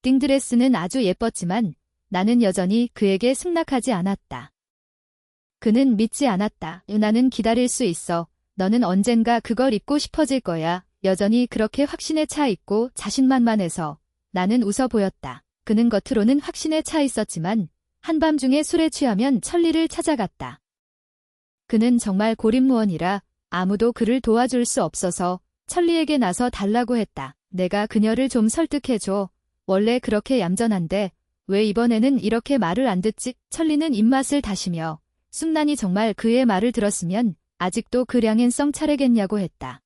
웨딩드레스는 아주 예뻤지만 나는 여전히 그에게 승낙하지 않았다. 그는 믿지 않았다. 나는 기다릴 수 있어. 너는 언젠가 그걸 입고 싶어질 거야. 여전히 그렇게 확신에 차 있고 자신만만해서 나는 웃어 보였다. 그는 겉으로는 확신에 차 있었지만 한밤중에 술에 취하면 천리를 찾아갔다. 그는 정말 고립무원이라 아무도 그를 도와줄 수 없어서 천리에게 나서 달라고 했다. 내가 그녀를 좀 설득해줘. 원래 그렇게 얌전한데 왜 이번에는 이렇게 말을 안 듣지? 천리는 입맛을 다시며 숭난이 정말 그의 말을 들었으면 아직도 그 량현성 차례겠냐고 했다.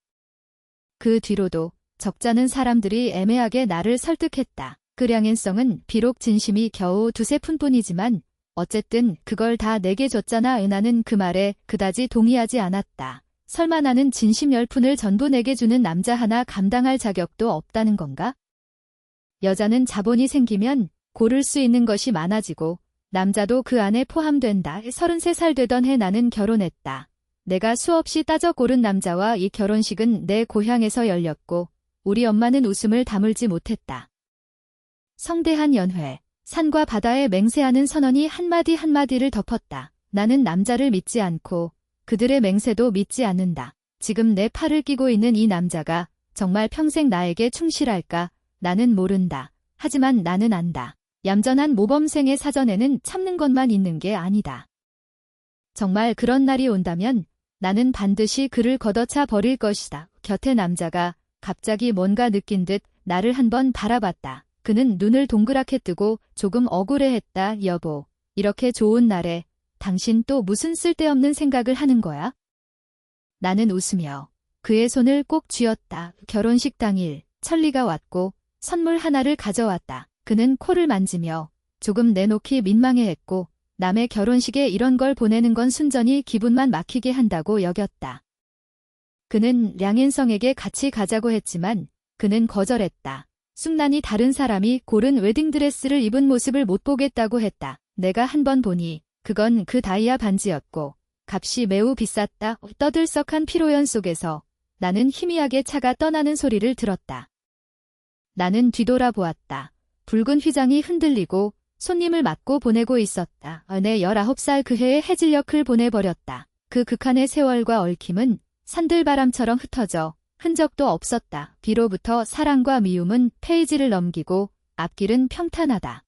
그 뒤로도 적잖은 사람들이 애매하게 나를 설득했다. 그 량현성은 비록 진심이 겨우 두세 푼뿐이지만 어쨌든 그걸 다 내게 줬잖아. 나는 그 말에 그다지 동의하지 않았다. 설마 나는 진심 10푼을 전부 내게 주는 남자 하나 감당할 자격도 없다는 건가? 여자는 자본이 생기면 고를 수 있는 것이 많아지고 남자도 그 안에 포함된다. 33살 되던 해 나는 결혼했다. 내가 수없이 따져 고른 남자와 이 결혼식은 내 고향에서 열렸고 우리 엄마는 웃음을 다물지 못했다. 성대한 연회, 산과 바다에 맹세하는 선언이 한마디 한마디를 덮었다. 나는 남자를 믿지 않고 그들의 맹세도 믿지 않는다. 지금 내 팔을 끼고 있는 이 남자가 정말 평생 나에게 충실할까? 나는 모른다. 하지만 나는 안다. 얌전한 모범생의 사전에는 참는 것만 있는 게 아니다. 정말 그런 날이 온다면 나는 반드시 그를 걷어차 버릴 것이다. 곁에 남자가 갑자기 뭔가 느낀 듯 나를 한번 바라봤다. 그는 눈을 동그랗게 뜨고 조금 억울해했다. 여보, 이렇게 좋은 날에 당신 또 무슨 쓸데없는 생각을 하는 거야? 나는 웃으며 그의 손을 꼭 쥐었다. 결혼식 당일 천리가 왔고 선물 하나를 가져왔다. 그는 코를 만지며 조금 내놓기 민망해했고 남의 결혼식에 이런 걸 보내는 건 순전히 기분만 막히게 한다고 여겼다. 그는 량현성에게 같이 가자고 했지만 그는 거절했다. 숭난이 다른 사람이 고른 웨딩드레스를 입은 모습을 못 보겠다고 했다. 내가 한 번 보니 그건 그 다이아 반지였고 값이 매우 비쌌다. 떠들썩한 피로연 속에서 나는 희미하게 차가 떠나는 소리를 들었다. 나는 뒤돌아보았다. 붉은 휘장이 흔들리고 손님을 맞고 보내고 있었다. 내 19살 그 해의 해질녘을 보내버렸다. 그 극한의 세월과 얽힘은 산들바람처럼 흩어져 흔적도 없었다. 뒤로부터 사랑과 미움은 페이지를 넘기고 앞길은 평탄하다.